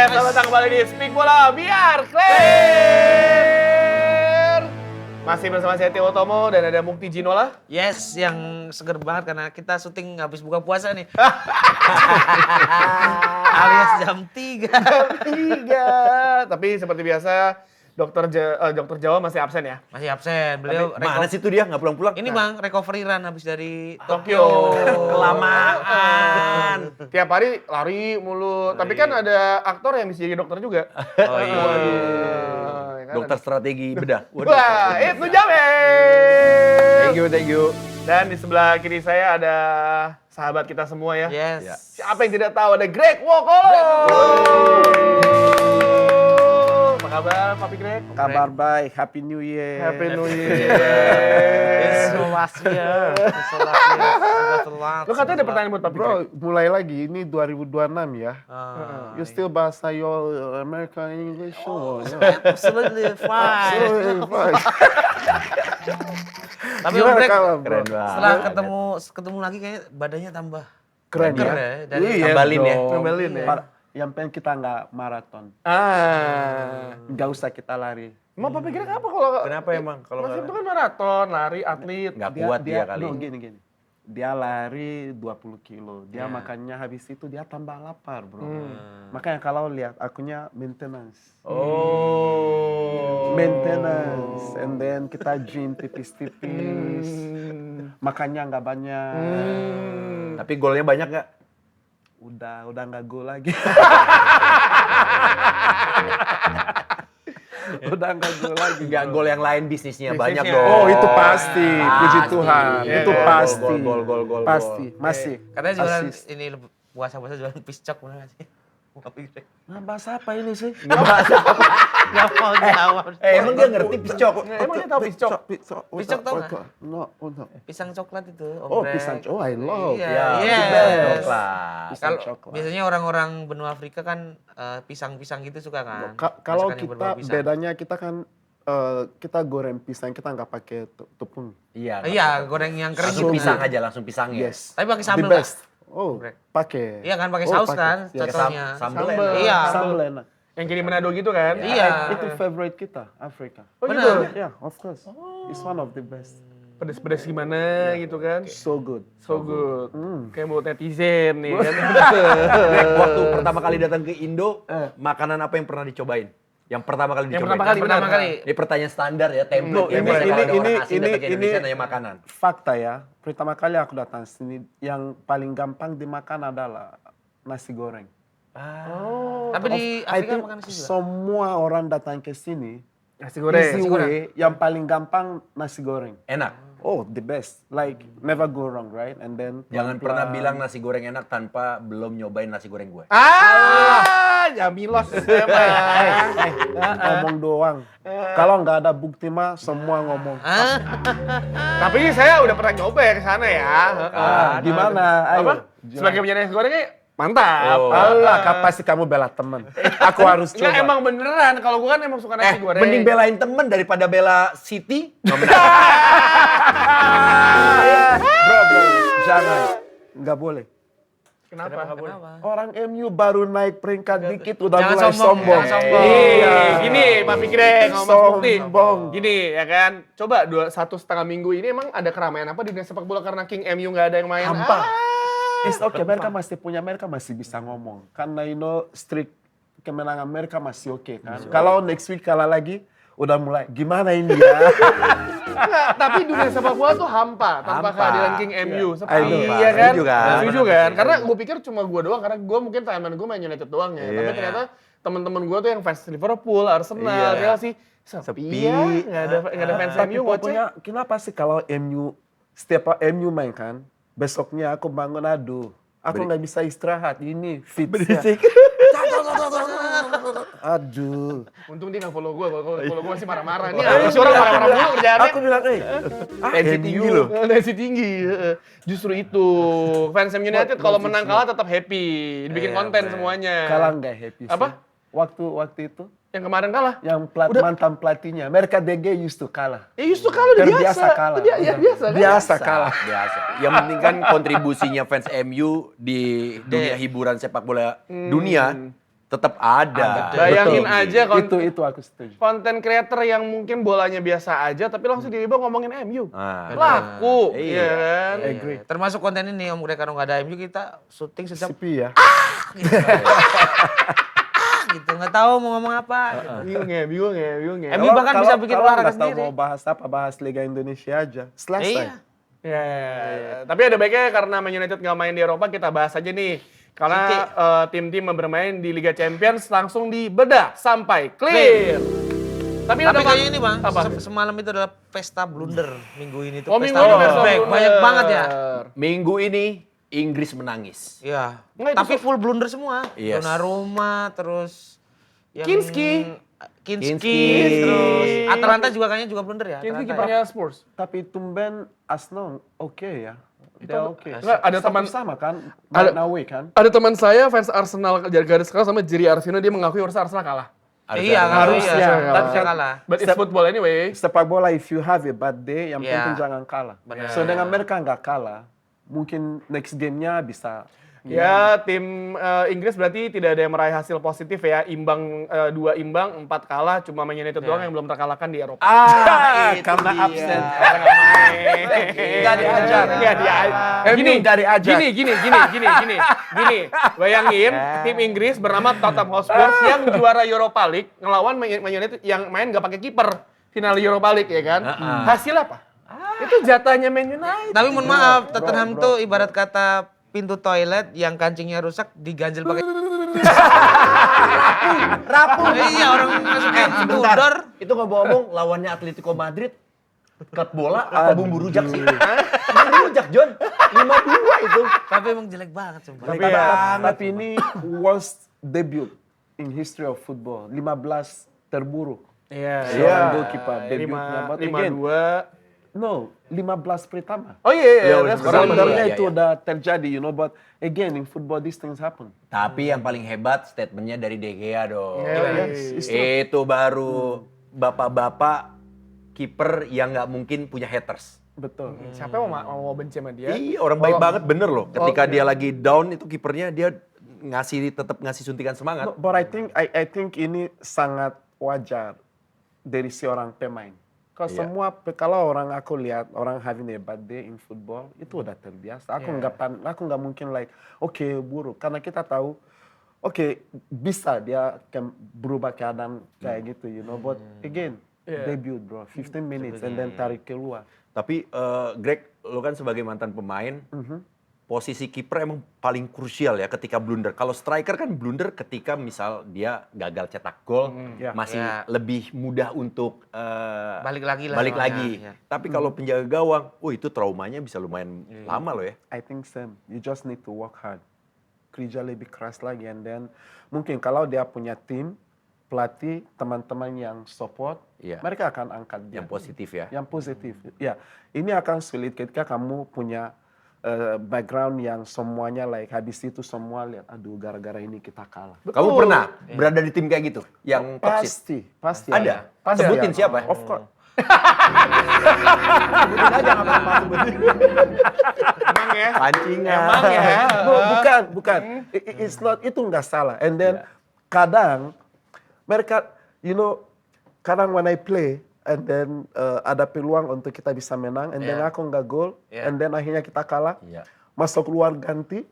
selamat datang kembali di Speak Bola Biar Clear. Masih bersama saya Tio Tomo dan ada Mukti Jinola. Yes, yang seger banget karena kita syuting habis buka puasa nih. Alias jam 3. Tapi seperti biasa, Dokter Jawa masih absen ya? Masih absen. Beliau Mana sih itu dia nggak pulang-pulang? Ini Bang, recovery run habis dari Tokyo. Kelamaan. Tiap hari lari mulu. Tapi kan ada aktor yang bisa jadi dokter juga. Oh iya. Ya kan? Dokter strategi bedah. Wah, itu Jawe. Thank you. Dan di sebelah kiri saya ada sahabat kita semua ya. Yes. Ya. Siapa yang tidak tahu ada Greg Wokolo. Apa kabar Papi Greg? Kabar baik, Happy New Year. Happy New It's Year. so last year. It's so last year. Sudah telat. Lo katanya ada pertanyaan buat Papi Greg? Bro, mulai lagi, ini 2026 ya. You Ah, still bahasa your American English? Oh, absolutely fine. Tapi Om Gimana Greg, kabar, bro? Keren banget. setelah ketemu lagi kayaknya badannya tambah Keren keker ya? Dari Iya Tambalin ya. dong. Tambalin ya. Yang penting kita nggak maraton. Nggak usah kita lari. Mau Papi Greg apa kalau... Kenapa emang kalau Mas nggak- itu kan maraton, lari, atlet. Nggak kuat dia kali. No, gini. Dia lari 20 kilo. Dia makannya habis itu dia tambah lapar, bro. Makanya kalau lihat akunya maintenance. Oh. Maintenance, and then kita gym tipis-tipis, makannya nggak banyak. Tapi golnya banyak nggak? Udah nggak go lagi. Udah nggak go lagi. Nggak gol yang lain bisnisnya banyak Bisnisnya. dong. Oh itu pasti, puji Pasti. Tuhan, Iya, itu iya. pasti, Gol. pasti, masih. katanya jualan Assist. ini puasa-puasa jualan piscok bener nggak sih? Papi Greg. Nah, bahasa apa ini sih? Nggak mau jawab. Emang dia ngerti piscok? Emang dia tahu piscok? Piscok tahu nggak? No. Pisang coklat itu, Om Oh, Greg. pisang coklat, I love. Iya. Ya, Yes. coklat. Pisang Kalau coklat. biasanya orang-orang benua Afrika kan pisang-pisang gitu suka kan? Kalau Masakan yang kita berbau pisang. bedanya kita kan kita goreng pisang, kita nggak pakai tepung. Iya. Iya, goreng yang kering Langsung gitu. pisang aja, langsung pisangnya. Yes. Tapi pakai The sambal nggak? best. Oh, Greg. pakai. Iya kan pakai Oh, saus pakai. kan, Yes. contohnya. Sambal Sambal. enak. Iya. Sambal enak. Yang kirim Manado gitu kan? Iya. Itu favorite kita, Afrika. Oh Benar. gitu? Yeah, of course. It's one of the best. Pedes-pedes gimana gitu kan? So good. So good. Kayak mulut netizen nih kan? Greg, waktu pertama kali datang ke Indo, makanan apa yang pernah dicobain? Yang pertama kali Yang dicobain? pertama kali, Pertama benar. kali. Ini pertanyaan standar ya, template. Ini- Biasanya kalau ada ini- orang asing datang ke ini- Indonesia nanya makanan. Fakta ya, pertama kali aku datang sini, yang paling gampang dimakan adalah nasi goreng. Tapi di I Afrika think makan nasi juga. semua orang datang ke sini, Nasi goreng. easy way, yang paling gampang nasi goreng. Enak. Oh, the best. Like, never go wrong, right? And then Jangan pernah pelan-pelan. bilang nasi goreng enak tanpa belum nyobain nasi goreng gue. Jamilos emang. Ngomong doang. Kalau nggak ada bukti mah, semua ngomong. Tapi saya udah pernah nyoba ya ke sana ya. Gimana? Ayo. Apa? Sebagai penyanyi nasi gorengnya mantap. Oh. Allah, kapan sih kamu bela teman? Aku harus coba. Nggak emang beneran, kalau gua kan emang suka nasi goreng. Mending belain temen daripada bela City. Bro, jangan. Nggak boleh. Kenapa? Orang MU baru naik peringkat dikit udah Jangan mulai sombong, sombong. jangan sombong. Iya, gini Pak Pikrek sama Mas Mukti. Sombong. Gini ya kan, coba 1,5 minggu ini emang ada keramaian apa di dunia sepak bola karena King MU nggak ada yang main? Hampa. It's okay, mereka masih bisa ngomong. Karena streak kemenangan mereka masih oke kan. Kalau next week kalah lagi, udah mulai gimana ini ya? Nggak, tapi dunia sepak bola tuh hampa tanpa Hampa. kehadiran King MU. I know. Iya kan? Setuju kan? Setuju kan? Karena gue pikir cuma gue doang, karena gue mungkin timeline gue main United doang ya. Tapi Iya. ternyata teman-teman gue tuh yang fans Liverpool, Arsenal, Iya. Chelsea, sepi Sepi. ya. Nggak ada fans Tapi MU, ngoceh. pokoknya kenapa sih kalau setiap MU main kan, besoknya aku bangun aduh, aku nggak bisa istirahat, ini fit. Aduh. Untung dia nggak follow gue, kalau follow gue masih marah-marah. Ini ada orang marah-marah mulu kerjaannya. Aku bilang, Tensi MU tinggi loh. Tensi tinggi. Justru itu. Fans Man United kalau menang kalah tetap happy. Dibikin konten semuanya. kalah nggak happy sih. Apa? Waktu itu, Yang kemarin kalah? yang mantan pelatihnya, mereka DG used to kalah. Ya justru kalah udah biasa. Terbiasa kalah. Ya, biasa kan? Biasa kalah. Biasa. Yang penting kan kontribusinya fans MU di dunia hiburan sepak bola dunia Tetap ada. Bayangin Betul. aja Itu aku setuju. konten creator yang mungkin bolanya biasa aja tapi langsung tiba-tiba ngomongin MU. Nah. Laku, Iya. iya kan? Agree. Termasuk konten ini Om Greg, kalau nggak ada MU kita syuting sejam Sepi ya. gitu, nggak tahu mau ngomong apa. Bingung ya. MU bahkan bisa bikin olahraga nggak tahu sendiri. mau bahas apa, bahas Liga Indonesia aja. Selesai. Iya. Ya, tapi ada baiknya karena Man United nggak main di Eropa, kita bahas aja nih. Karena tim-tim yang bermain di Liga Champions langsung dibedah sampai clear. Tapi Tapi kayaknya ini Bang, Apa? semalam itu adalah pesta blunder minggu ini tuh. Oh, pesta minggu ini blunder. pesta blunder. Banyak banget ya. Minggu ini Inggris menangis. Iya. Nggak, itu Tapi full blunder semua. Yes. Donnarumma, terus yang Kinski, Kinski. terus Atalanta juga kayaknya juga blunder ya. Ini Atalanta ya. kipernya Spurs. Tapi tumben Arsenal oke ya. Dia oke. Nggak, ada teman sama kan, Ada- Nawe kan. Ada teman saya fans Arsenal garis keras sama Jerry Arvino, dia mengakui harusnya Arsenal kalah. Iya, Harusnya. harusnya. Tapi Harusnya kan- kalah. But it's football anyway. Sepak bola if you have a bad day, yang Iya. penting jangan kalah. Benar. So dengan mereka nggak kalah, mungkin next game-nya bisa. Ya, tim Inggris berarti tidak ada yang meraih hasil positif ya. Imbang 2 imbang, 4 kalah, cuma Man United doang yang belum terkalahkan di Eropa. Itu Karena dia. absen. Nggak diajar. Nggak diajar. MU nggak diajar. Gini. Bayangin tim Inggris bernama Tottenham Hotspur yang juara Europa League ngelawan Man United yang main nggak pakai kiper final Europa League ya kan. Hasil apa? Itu jatahnya Man United. Tapi mohon maaf, Tottenham tuh ibarat kata pintu toilet yang kancingnya rusak diganjel pakai Rapuh. iya, orang masukin Sebentar. pudor. Itu ngomong-ngomong lawannya Atletico Madrid. Klub bola apa bumbu rujak sih? Bumbu rujak, John. 5-2 itu. Tapi emang jelek banget sumpah. Tapi ini worst debut in history of football. 15 terburuk. Iya. Seorang goalkeeper debutnya. But again, 5-2. no, 15 pertama. Oh iya, Iya, that's sekarang correct. Sebenarnya iya, itu iya. udah terjadi, you know. But again, in football these things happen. Tapi yang paling hebat statementnya dari De Gea dong. Yes, it's true. Itu baru bapak-bapak kiper yang nggak mungkin punya haters. Betul. Siapa yang mau benci sama dia? Iya, orang baik banget bener loh. Ketika dia lagi down itu kipernya dia tetap ngasih suntikan semangat. No, but I think ini sangat wajar dari si orang pemain. Kalau Iya. kalau orang aku lihat orang having a bad day in football itu udah terbiasa. Aku nggak mungkin like oke, buruk karena kita tahu oke, bisa dia berubah keadaan kayak gitu, you know. But again, debut bro, 15 minutes and then tarik keluar. Tapi Greg, lo kan sebagai mantan pemain, posisi kiper emang paling krusial ya ketika blunder. Kalau striker kan blunder ketika misal dia gagal cetak gol, Ya. masih Ya. lebih mudah untuk Balik lagi lah balik namanya, lagi. ya. Tapi kalau penjaga gawang, itu traumanya bisa lumayan lama loh ya. I think same. You just need to work hard. Kerja lebih keras lagi and then mungkin kalau dia punya tim, pelatih, teman-teman yang support, Iya. mereka akan angkat dia. Yang positif ya. Yang positif. Ya, ini akan sulit ketika kamu punya background yang semuanya like habis itu semua lihat, aduh gara-gara ini kita kalah. Kamu pernah berada di tim kayak gitu? Yang toxic? Pasti Ada? Pasti Sebutin ada. siapa? Of course. Sebutin aja nggak apa-apa. Sebutin. Emang ya? Pancingan. Emang ya? No, bukan. It's not, itu nggak salah. And then kadang mereka, you know, kadang when I play, and then ada peluang untuk kita bisa menang, and then aku nggak gol, and then akhirnya kita kalah, Iya. masuk keluar ganti,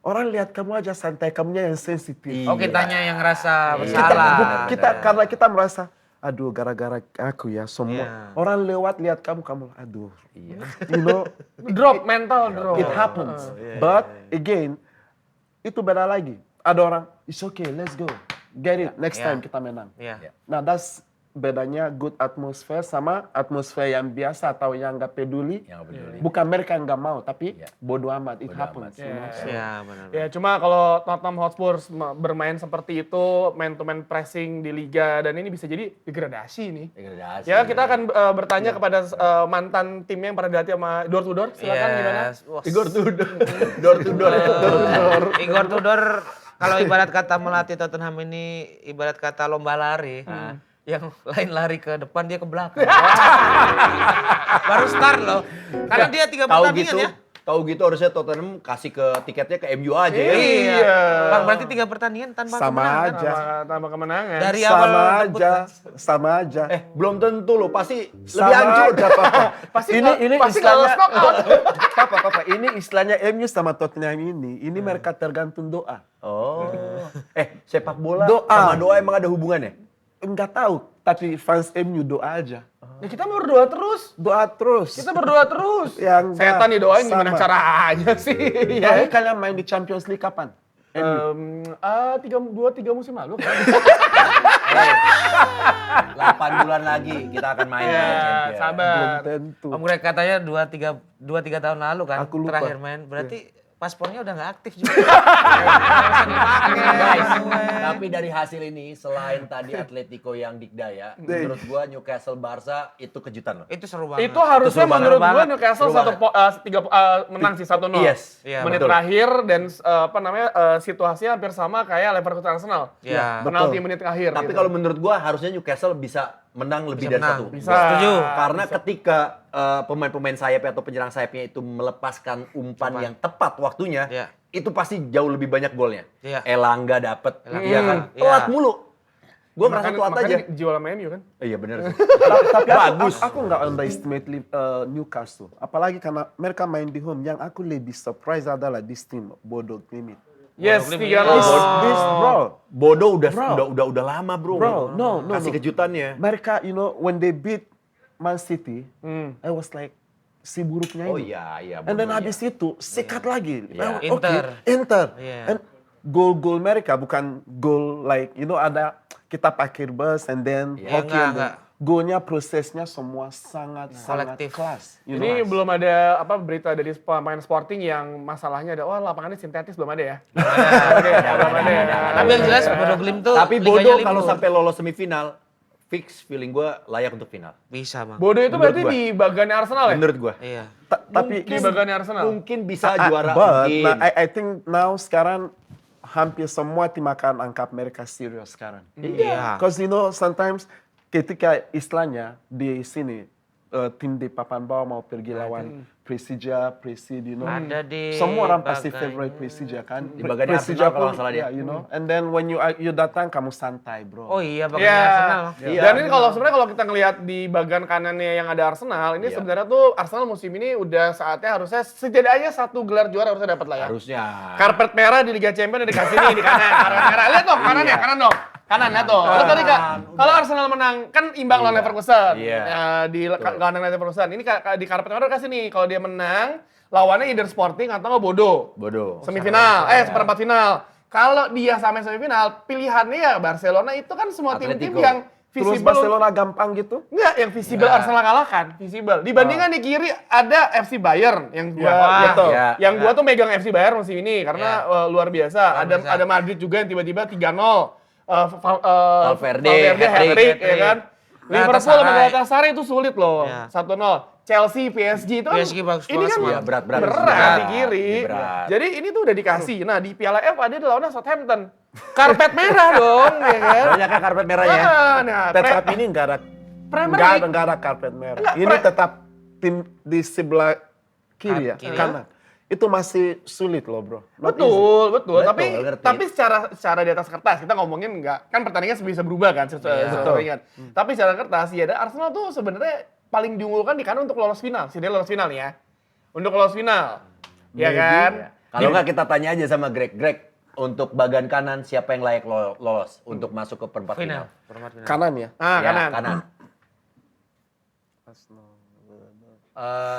orang lihat kamu aja santai, kamunya yang sensitif. Oh, kitanya yang ngerasa Kita, bersalah. karena kita merasa, aduh gara-gara aku ya semua. Orang lewat lihat kamu, aduh. You know, Drop, mental drop. it happens. But again, itu beda lagi. Ada orang, it's okay, let's go. Get it, next time kita menang. Iya. Nah, that's bedanya good atmosphere sama atmosfer yang biasa atau yang nggak peduli. Yang nggak peduli. Bukan mereka yang nggak mau, tapi bodo amat, it happens. You know? Iya, benar. Ya cuma kalau Tottenham Hotspur bermain seperti itu, man to man pressing di liga dan ini bisa jadi degradasi nih. Degradasi. Ya kita akan bertanya kepada mantan timnya yang pernah dilatih sama door to door. Silakan gimana? Igor tuh door to door. Igor Tudor kalau ibarat kata melatih Tottenham ini ibarat kata lomba lari. Yang lain lari ke depan, dia ke belakang. Baru start loh. Karena dia 3 Tahu pertandingan gitu, ya. Tahu gitu harusnya Tottenham kasih ke tiketnya ke MU aja ya. Iya. Bang, berarti 3 pertandingan tanpa Sama kemenangan. aja. Tambah kemenangan. Dari awal Sama debut, aja, kan? sama aja. Belum tentu loh, pasti lebih Sama hancur. aja, Papa. Pasti ini pasti nggak lolos istilahnya, knockout. Papa, ini istilahnya MU sama Tottenham ini mereka tergantung doa. Oh. Sepak bola Doa. sama doa emang ada hubungannya? Enggak tahu, tapi fans MU doa aja. Ya kita mau berdoa terus. Doa terus. Kita berdoa terus. Ya, enggak. Setan didoain gimana Sama. caranya sih? Terakhir kalian main di Champions League kapan? 2-3 musim lalu kan? 8 bulan lagi kita akan main Ya, Champions. Belum sabar. tentu. Om Greg katanya 2-3 tahun lalu kan Aku lupa. terakhir main. Berarti paspornya udah nggak aktif juga. Guys, tapi dari hasil ini selain tadi Atletico yang dikdaya, menurut gua Newcastle Barca itu kejutan loh. Itu seru banget. Itu harusnya seru banget. menurut gue Banget. Newcastle Seru menang sih 1-0. Yes. Iya, Menit betul. terakhir dan situasinya hampir sama kayak Leverkusen Arsenal. Iya. Penalti Betul. menit akhir. Tapi gitu. kalau menurut gua harusnya Newcastle bisa menang lebih Bisa dari menang. satu. Bisa. Setuju. Karena ketika pemain-pemain sayapnya atau penyerang sayapnya itu melepaskan umpan yang tepat waktunya, Iya. itu pasti jauh lebih banyak golnya. Iya. Elanga dapet, Elanga. iya kan? Iya. Telat mulu. Gue merasa telat aja. Makanya dijual sama MU kan. Iya bener sih. Tapi Bagus. aku nggak underestimate Newcastle. Apalagi karena mereka main di home. Yang aku lebih surprise adalah this team, Bodo Glimt. Yes, Bodo 3-0. Glimt. This bro. Bodo Bro. udah lama bro. Bro, no. Kasih kejutannya. Mereka, when they beat Man City, Hmm. I was like, si buruknya Oh ini. iya. And then Bodo, habis itu, sikat lagi. Iya. Oh, oke, Inter. Inter. Iya. And goal mereka bukan goal like, ada kita pakai bus and then Iya. hoki. Enggak. Golnya prosesnya semua sangat Kolektif. kelas. Ini belum ada berita dari pemain Sporting yang masalahnya ada, lapangannya sintetis belum ada ya. Belum ada ya. Tapi yang jelas Bodo Glimt tuh Tapi liganya Bodo libur. kalau sampai lolos semifinal, fix feeling gue layak untuk final. Bisa, Bang. Bodo itu Menurut berarti gua. di bagiannya Arsenal ya? Menurut gue. Iya. Tapi Di bagiannya Arsenal. Mungkin bisa juara. But mungkin. nah, I think now sekarang hampir semua tim akan anggap mereka serius sekarang. Iya. Because sometimes ketika istilahnya di sini tim di papan bawah mau pergi lawan Persija, Ada di semua orang pasti bagian- favorite Persija kan. Di bagian Arsenal kalau nggak salah dia. And then when you datang kamu santai bro. Oh iya, bagian Iya. Arsenal. Iya. Dan ini sebenarnya kalau kita ngelihat di bagian kanannya yang ada Arsenal, ini Iya. sebenarnya tuh Arsenal musim ini udah saatnya harusnya setidaknya 1 gelar juara harusnya dapat lah ya. Harusnya. Karpet merah di Liga Champions udah dikasih nih di kanan. Karpet merah. Lihat tuh kanan ya, kanan dong. Kanan ya tuh. Lu tadi kalau Arsenal menang kan imbang lawan Leverkusen. Iya. Ya, di kandang Leverkusen. Ini di karpet merah kasih nih kalau dia menang lawannya either Sporting atau nggak Bodo. Bodoh. Semifinal, seperempat final. Kalau dia sampai semifinal, pilihannya ya Barcelona itu kan semua tim-tim Atletico. yang Terus visible. Barcelona gampang gitu? Enggak, yang visible Arsenal kalahkan, visible. Dibandingkan di kiri ada FC Bayern yang gua betul. Iya. yang gua tuh megang FC Bayern musim ini karena luar biasa. Luar biasa. Ada Madrid juga yang tiba-tiba 3-0. Valverde, hat-trick. hat-trick, ya kan. Liverpool sama Galatasaray. Galatasaray itu sulit loh. Iya. 1-0. Chelsea, PSG itu kan PSG bagus ini kan banget. Iya, berat. berat di kiri. Berat. Jadi ini tuh udah dikasih. Nah, di Piala FA dia lawannya Southampton. Karpet merah dong, ya kan? Banyak kan karpet merahnya. Nah, Tetap ini nggak ada Premier nggak League. nggak ada karpet merah. Enggak, Ini tetap tim di sebelah kiri ya, Kiri. kanan. Itu masih sulit loh bro. Not easy. Betul. Betul, Tapi ngerti. secara di atas kertas kita ngomongin enggak kan pertandingan bisa berubah kan pertandingan. Tapi secara kertas ya ada Arsenal tuh sebenarnya paling diunggulkan di kanan untuk lolos final. Dia lolos final nih ya. Untuk lolos final. Ya kan? Kalau nggak kita tanya aja sama Greg. Greg, untuk bagian kanan siapa yang layak lolos untuk masuk ke perempat final? Final. Perempat final. Kanan ya. Ah, Ya, kanan.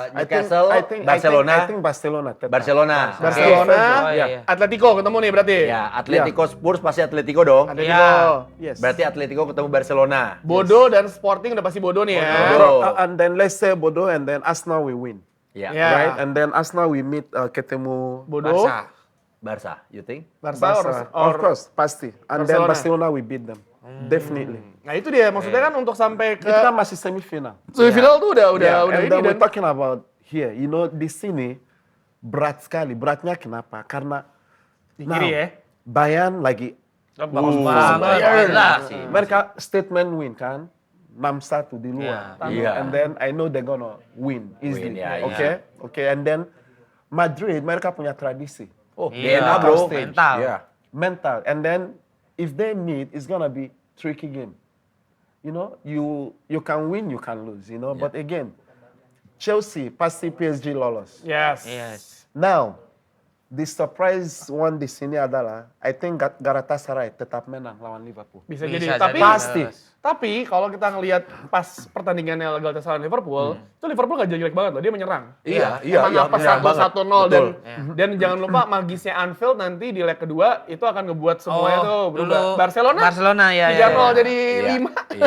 Newcastle, Barcelona, I think Barcelona. tetap. Barcelona. Barcelona, Oh, iya. Atletico ketemu nih berarti. Ya, Atletico Spurs pasti Atletico dong. Atletico. Yes. Berarti Atletico ketemu Barcelona. Bodo dan Sporting udah pasti Bodo nih ya. Bodo. And then let's say Bodo and then Arsenal we win. Ya. Ya. Right? And then Arsenal we meet ketemu Bodo, Barca. Barca, you think? Barca, Barca. or Of course, pasti. And then Barcelona. Barcelona we beat them. Definitely. Nah, itu dia maksudnya kan untuk sampai ke Itu kan masih semifinal. semifinal tuh udah Yeah, udah and ini then dan we're talking about here, di sini berat sekali. Beratnya kenapa? Karena di kiri ya. Bayern lagi Bagus banget. Bayern. Gila. mereka statement win kan, 6-1 di luar. Iya. And then I know they're gonna win easily. Win, ya, Okay, and then Madrid mereka punya tradisi. Oh, Iya, DNA bro. mental. Iya. Mental. And then if they meet, it's gonna be tricky game. You know, you can win, you can lose, you know. But again, Chelsea pasti PSG lolos. Yes. Yes. Now, the surprise one di sini adalah, I think Galatasaray tetap menang lawan Liverpool. Bisa Bisa jadi. Tapi jadi. Pasti. Tapi kalau kita ngelihat pas pertandingannya Galatasaray Liverpool, itu Liverpool gak jelek banget loh, dia menyerang. Iya, Emang apa menyerang banget. 1-0 dan Betul. dan jangan lupa magisnya Anfield nanti di leg kedua itu akan ngebuat semuanya tuh berubah. dulu Barcelona ya. 3-0 jadi Iya, 5. iya.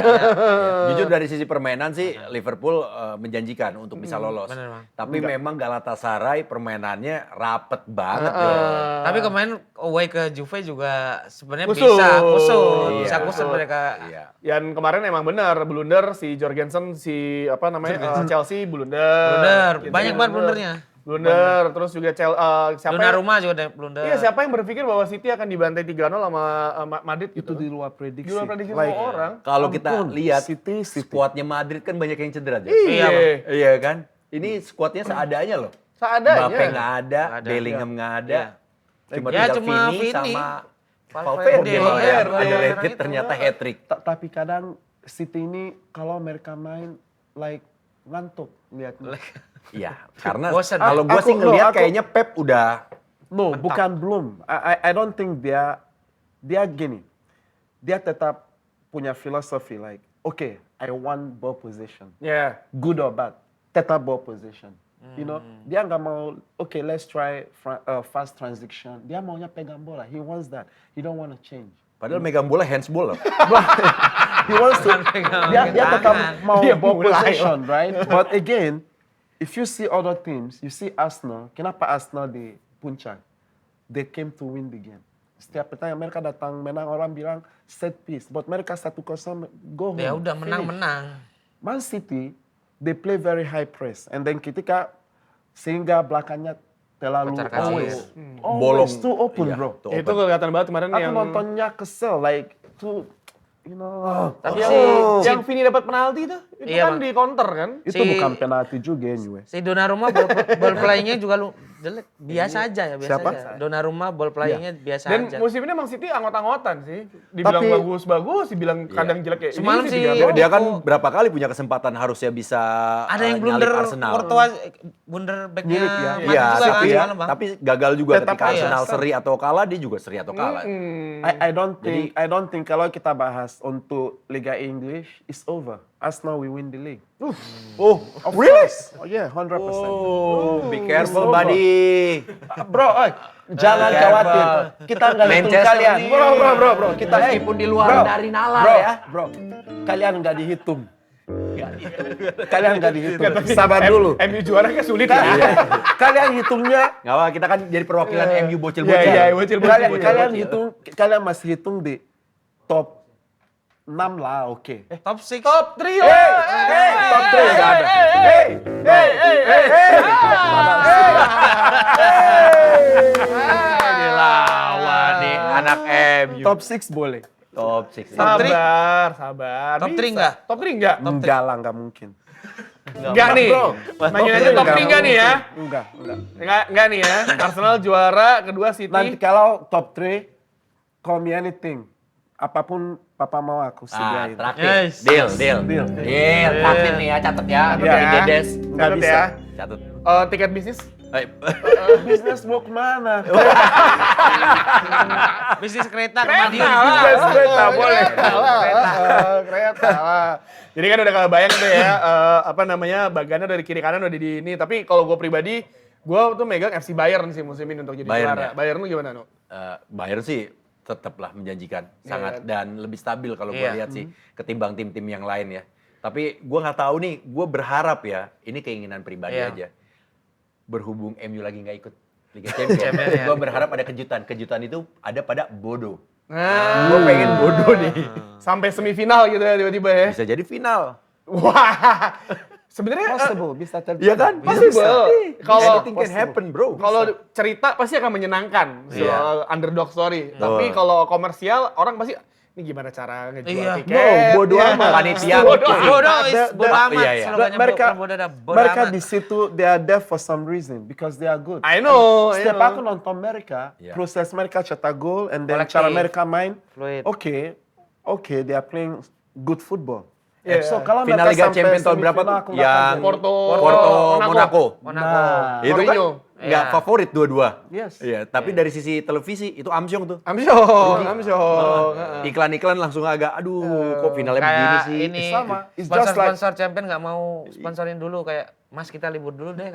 Jujur dari sisi permainan sih Liverpool menjanjikan untuk bisa lolos. bener, Bang. Tapi memang Galatasaray permainannya rapet banget. bro. Tapi kemarin away ke Juve juga sebenarnya Kusut. bisa kusut, Iya. bisa kusut mereka. Iya. Yang kemarin emang benar blunder si Jorgensen si apa namanya Chelsea blunder. Blunder, Gitu. banyak banget blundernya. Blunder, terus juga siapa Donnarumma juga ada blunder. Iya, siapa yang berpikir bahwa City akan dibantai 3-0 sama Madrid Itu gitu. di luar prediksi. Di luar prediksi Like, semua orang. Kalau kita ampun, lihat City. skuadnya Madrid kan banyak yang cedera. Jas. Iya. Iya kan? Ini skuadnya seadanya loh. Seadanya. Mbappe nggak ada, Nggak ada. Bellingham nggak ada. Iya. Cuma Ya, tinggal cuma Vini Vini. sama Valverde. Valverde malah ya. Valverde. Ada Orang itu. ternyata hat-trick. Tapi kadang City ini kalau mereka main like ngantuk lihatnya. Iya, karena Bosen. kalau gue Aku- sih ngelihat aku- kayaknya Pep udah No, bukan belum. I don't think dia gini. Dia tetap punya filosofi like, okay, I want ball position. Ya. Good or bad, tetap ball position. You know, dia nggak mau, okay, let's try fast transition. Dia maunya pegang bola. He wants that. He don't want to change. padahal megang bola handsball loh. He wants to, dia tetap tangan. mau Dia ball mulai. possession, right? But again, if you see other teams, you see Arsenal. Kenapa Arsenal di puncak? They came to win the game. Setiap pertandingan mereka datang menang, orang bilang set piece. But mereka 1-0 go home. Ya udah Finish. menang-menang. Man City, they play very high press. And then ketika sehingga belakangnya terlalu Kocar kacir. always Bolong. too open, Iya, bro. too Itu open. kelihatan banget kemarin Aku yang nontonnya kesel, like tuh, you know. Tapi yang Vini dapat penalti itu Iya, kan Bang. di counter kan? Itu si- bukan penalti juga anyway. Si Donnarumma ball playing-nya juga lu jelek. Biasa aja ya, biasa Siapa? aja. Donnarumma ball playing-nya biasa Dan aja. musim ini emang City anggot-anggotan sih. Dibilang Tapi- bagus-bagus, dibilang kadang jelek kayak Semalam ini sih- juga Dia, bagus. dia kan berapa kali punya kesempatan harusnya bisa Ada yang nyalip blunder Arsenal. Courtois, blunder back-nya Mirip ya. Madrid Iya, juga kan tapi, semalam, Bang. tapi gagal juga Tetap ketika aja. Arsenal seri atau kalah, dia juga seri atau kalah. I don't think kalau kita bahas untuk Liga English is over. Arsenal will win the league. Oh, Of course. Oh yeah, 100%. oh, be careful, over. buddy. Bro, jangan Careful. khawatir. Kita nggak hitung Manchester kalian. ini- Bro. Kita Meskipun di luar dari nalar bro, ya. Bro, kalian nggak dihitung. Kalian nggak dihitung. Sabar dulu. MU juara kan sulit ya. Kalian hitungnya Nggak apa, kita kan jadi perwakilan MU bocil-bocil. Iya, bocil-bocil. kalian masih hitung di top 6 lah, oke. Top 6. Top 3 Top lah. 3 nggak ada. Dilawan nih anak MU. Top 6 boleh. Top 6. Sabar. Top Bisa. 3 nggak? Top 3 enggak? Enggak lah, enggak mungkin. Enggak nih. Bro. Man United top 3 enggak nih ya? Enggak. Enggak nih ya. Arsenal juara, kedua City. Nanti kalau top 3, call me anything. Apapun papa mau aku Ah, sediain. traktir. Yes. Deal. Deal. Traktir nih ya, catat ya. Catat Dari ya. Dedes. Nggak Catat bisa. ya. Catat. Tiket bisnis. Bisnis mau kemana? Bisnis kereta ke Kereta Madiun. lah. Kereta, boleh. Kereta lah. Jadi kan udah kebayang tuh ya, apa namanya, bagannya dari kiri kanan udah di ini. Tapi kalau gue pribadi, gue tuh megang FC Bayern sih musim ini untuk jadi Bayern juara. ya? Bayern lu gimana, Nu? Bayern sih tetaplah menjanjikan sangat dan lebih stabil kalau gue Iya. lihat sih ketimbang tim-tim yang lain ya. Tapi gue nggak tahu nih, gue berharap ya, ini keinginan pribadi Iya. aja. Berhubung MU lagi nggak ikut Liga Champions, Champions, ya. gue berharap ada kejutan. Kejutan itu ada pada Bodo. Nah, Gue pengen Bodo nih. sampai semifinal gitu ya tiba-tiba ya. Bisa jadi final. Wah, sebenarnya Possible, bisa terjadi. Iya kan? possible. Kalau Anything can happen, bro. kalau cerita pasti akan menyenangkan soal underdog story. Tapi Betul. kalau komersial orang pasti ini gimana cara ngejual Iya. tiket. No, bodo ya. amat. Panitia Bodo oke. Bodoh, That- bodoh that- amat. iya, iya. Slogannya mereka bodoh ada bodoh mereka amat. di situ they are there for some reason because they are good. I know, I Setiap know. aku nonton mereka, Yeah. proses mereka cetak gol and then Kolektif. cara mereka main, Fluid. okay, they are playing good football. Yeah. So kalau Final mereka Liga sampai Champions tahun berapa semifinal, tuh? aku nggak Yang kaget. Porto, Porto Monaco. Nah, Itu kan Mourinho. nggak Iya. favorit dua-dua. Yes. Iya, tapi dari sisi televisi itu amsyong tuh. Amsyong. Iklan-iklan langsung agak, aduh kok finalnya begini Kayak sih. ini Sama. It's just sponsor champion nggak mau sponsorin dulu kayak Mas kita libur dulu deh.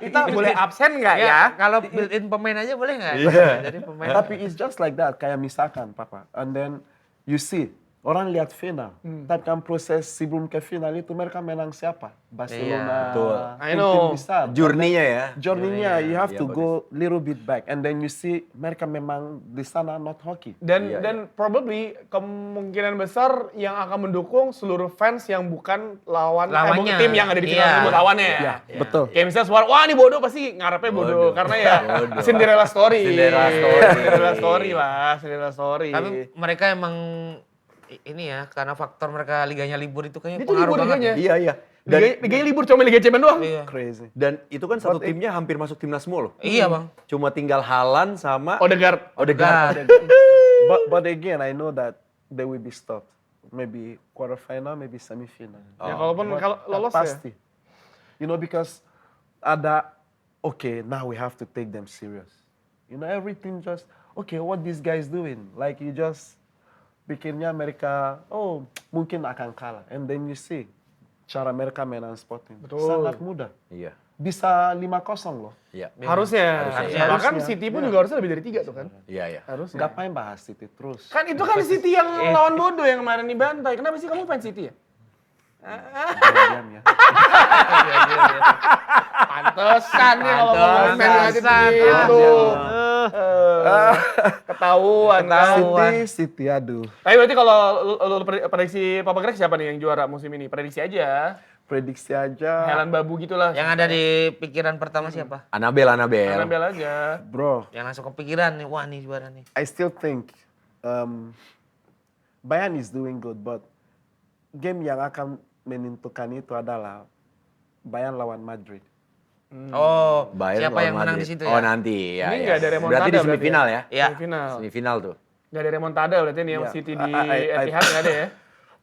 Kita boleh absen nggak ya? Ya, kalau built-in pemain aja boleh nggak? Iya. Jadi pemain. Tapi it's just like that, kayak misalkan Papa, and then you see, orang lihat final, tapi kan proses sebelum ke final itu mereka menang siapa? Barcelona, betul. I tim-tim know. besar. Journey-nya ya. Journey-nya, you have Iya, to go little bit back, and then you see mereka memang di sana not hockey. Dan probably kemungkinan besar yang akan mendukung seluruh fans yang bukan Lawannya. tim yang ada di final Iya. tersebut lawannya. Ya, betul. Kayak misalnya suara, wah ini bodoh pasti ngarepnya bodoh. Karena ya Bodoh. Cinderella story. Cinderella story. Cinderella story lah, Cinderella story. Tapi mereka emang ini ya karena faktor mereka liganya libur itu kayaknya Itu pengaruh libur banget. liganya. Iya, iya. Dan, Liganya libur cuma Liga Champions doang. Iya. Crazy. dan itu kan satu timnya hampir masuk timnas semua loh. Iya, Bang. Cuma tinggal Haaland sama Odegaard. Odegaard. But again, I know that they will be stopped. Maybe quarterfinal, maybe semifinal. Ya kalaupun kalau lolos ya. Pasti. You know, because okay, now we have to take them serious. You know, everything just, okay, what these guys doing? Like you just pikirnya mereka, mungkin akan kalah. And then you see, cara mereka mainan Sporting. Betul. Sangat mudah. Iya. Bisa 5-0 loh. Iya. Harusnya. Harusnya. Bahkan Harusnya. City pun juga harusnya lebih dari 3 tuh kan. Iya, iya. Harusnya. Ngapain bahas City terus? Kan itu kan City yang lawan bodoh yang kemarin dibantai. Kenapa sih kamu fans City ya? Diam ya. Pantesan nih kalau ngomongin Man United Pantesan. gitu. Ketahuan kan. City, aduh. Tapi berarti kalau lu prediksi Papa Greg siapa nih yang juara musim ini? Prediksi aja. Prediksi aja. Helan Babu gitulah. Yang ada di pikiran pertama siapa? Anabel. Ambil aja. Bro, Yang langsung kepikiran nih, wah nih juara nih. I still think Bayern is doing good, but game yang akan menentukan itu adalah Bayern lawan Madrid. Oh, Bayern siapa lawan yang menang Madrid. di situ Oh ya? nanti ya. Ini ya. nggak ada remontada Berarti di berarti semifinal ya? Iya. Semifinal. Semifinal tuh. Nggak ada remontada berarti nih yang Yeah. City di I- Etihad nggak ada ya?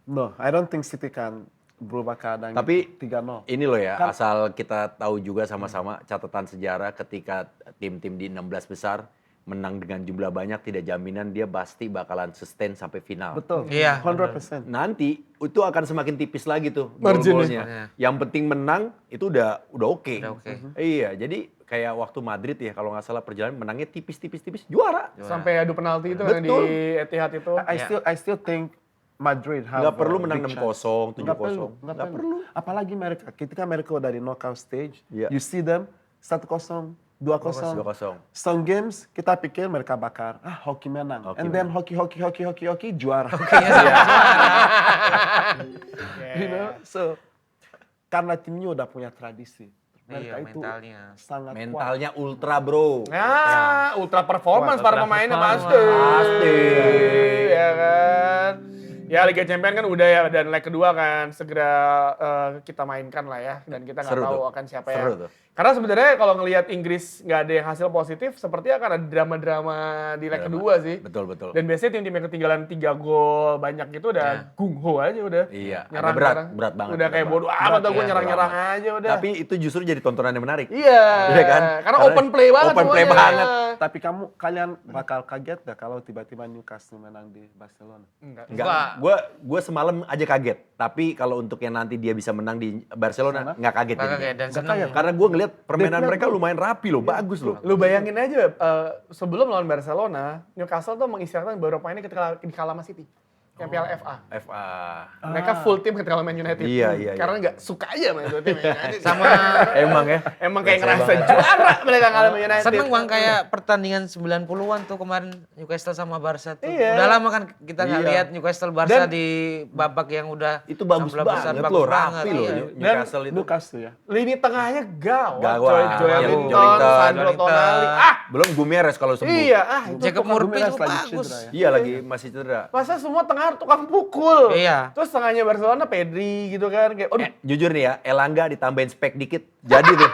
No, I don't think City can berubah keadaan Tapi 3-0. ini loh ya, Kan- asal kita tahu juga sama-sama catatan sejarah ketika tim-tim di 16 besar menang dengan jumlah banyak, tidak jaminan dia pasti bakalan sustain sampai final. Betul. Iya, 100%. Nanti itu akan semakin tipis lagi tuh Marginnya. gol-golnya. Yang penting menang itu udah oke. Udah oke. Iya, jadi kayak waktu Madrid ya kalau nggak salah perjalanan menangnya tipis-tipis juara. Sampai adu penalti itu kan di Betul. Etihad itu. I still think Madrid have Nggak perlu a menang big 6-0, chance. Nggak 7-0. perlu, nggak perlu. Apalagi mereka, ketika mereka udah di knockout stage, Iya. you see them 1-0, 2-0. 2-0. Some games kita pikir mereka bakar, hoki menang. Hoki And then hoki juara. You know, so karena timnya udah punya tradisi. Mereka Iya, itu mentalnya. sangat kuat. Mentalnya ultra, bro. Nah, ultra performance para pemainnya pasti. Pasti. Ya kan. Ya Liga Champions kan udah ya, dan leg kedua kan segera kita mainkan lah ya, dan kita nggak Seru tahu tuh. akan siapa Seru yang. tuh. Karena sebenarnya kalau ngelihat Inggris nggak ada yang hasil positif, seperti akan ada drama-drama di leg Drama. kedua sih. Betul, betul. Dan biasanya tim-tim yang ketinggalan 3 gol banyak itu udah gung-ho aja udah. Iya, Nyerang agak berat, sekarang. berat banget, Udah berat kayak banget. bodoh amat dah gue iya, nyerang-nyerang berat aja udah. Tapi itu justru jadi tontonan yang menarik. iya. Iya kan? Karena open play banget Open play semuanya. banget. Tapi kalian bakal kaget gak kalau tiba-tiba Newcastle menang di Barcelona? Enggak. Enggak, gue semalam aja kaget. Tapi kalau untuk yang nanti dia bisa menang di Barcelona, nggak kaget. Kakak jadinya. kayak dan Nggak seneng. kayak. Karena gue ngeliat permainan Dia mereka lumayan rapi loh, bagus loh. Lu bayangin aja, sebelum lawan Barcelona, Newcastle tuh mengistilahkan beberapa pemainnya ketika dikalah sama City. Yang Piala FA. FA. Mereka full tim ketika main United. Iya, iya, Karena nggak suka aja main itu tim. Sama Emang ya. Emang kayak ngerasa juara mereka kalah sama United. seneng Bang kayak pertandingan 90-an tuh kemarin Newcastle sama Barca tuh. Iya. Udah lama kan kita nggak Iya. lihat Newcastle Barca Dan- di babak yang udah Itu bagus 16 besar, banget bagus loh, banget, rapi loh iya. Newcastle itu. Newcastle ya. Lini tengahnya gawat. Gawat. Joelinton, Joelinton, Sandro Joelinton. Tonali. Belum Gumeres kalau sembuh. Iya, itu Jacob tukang- Murphy Gumeres juga lagi bagus. cedera ya. Iya lagi masih cedera. Masa semua tengah tukang pukul. Iya. Terus tengahnya Barcelona Pedri gitu kan kayak aduh. Jujur nih ya, Elangga ditambahin spek dikit, jadi tuh.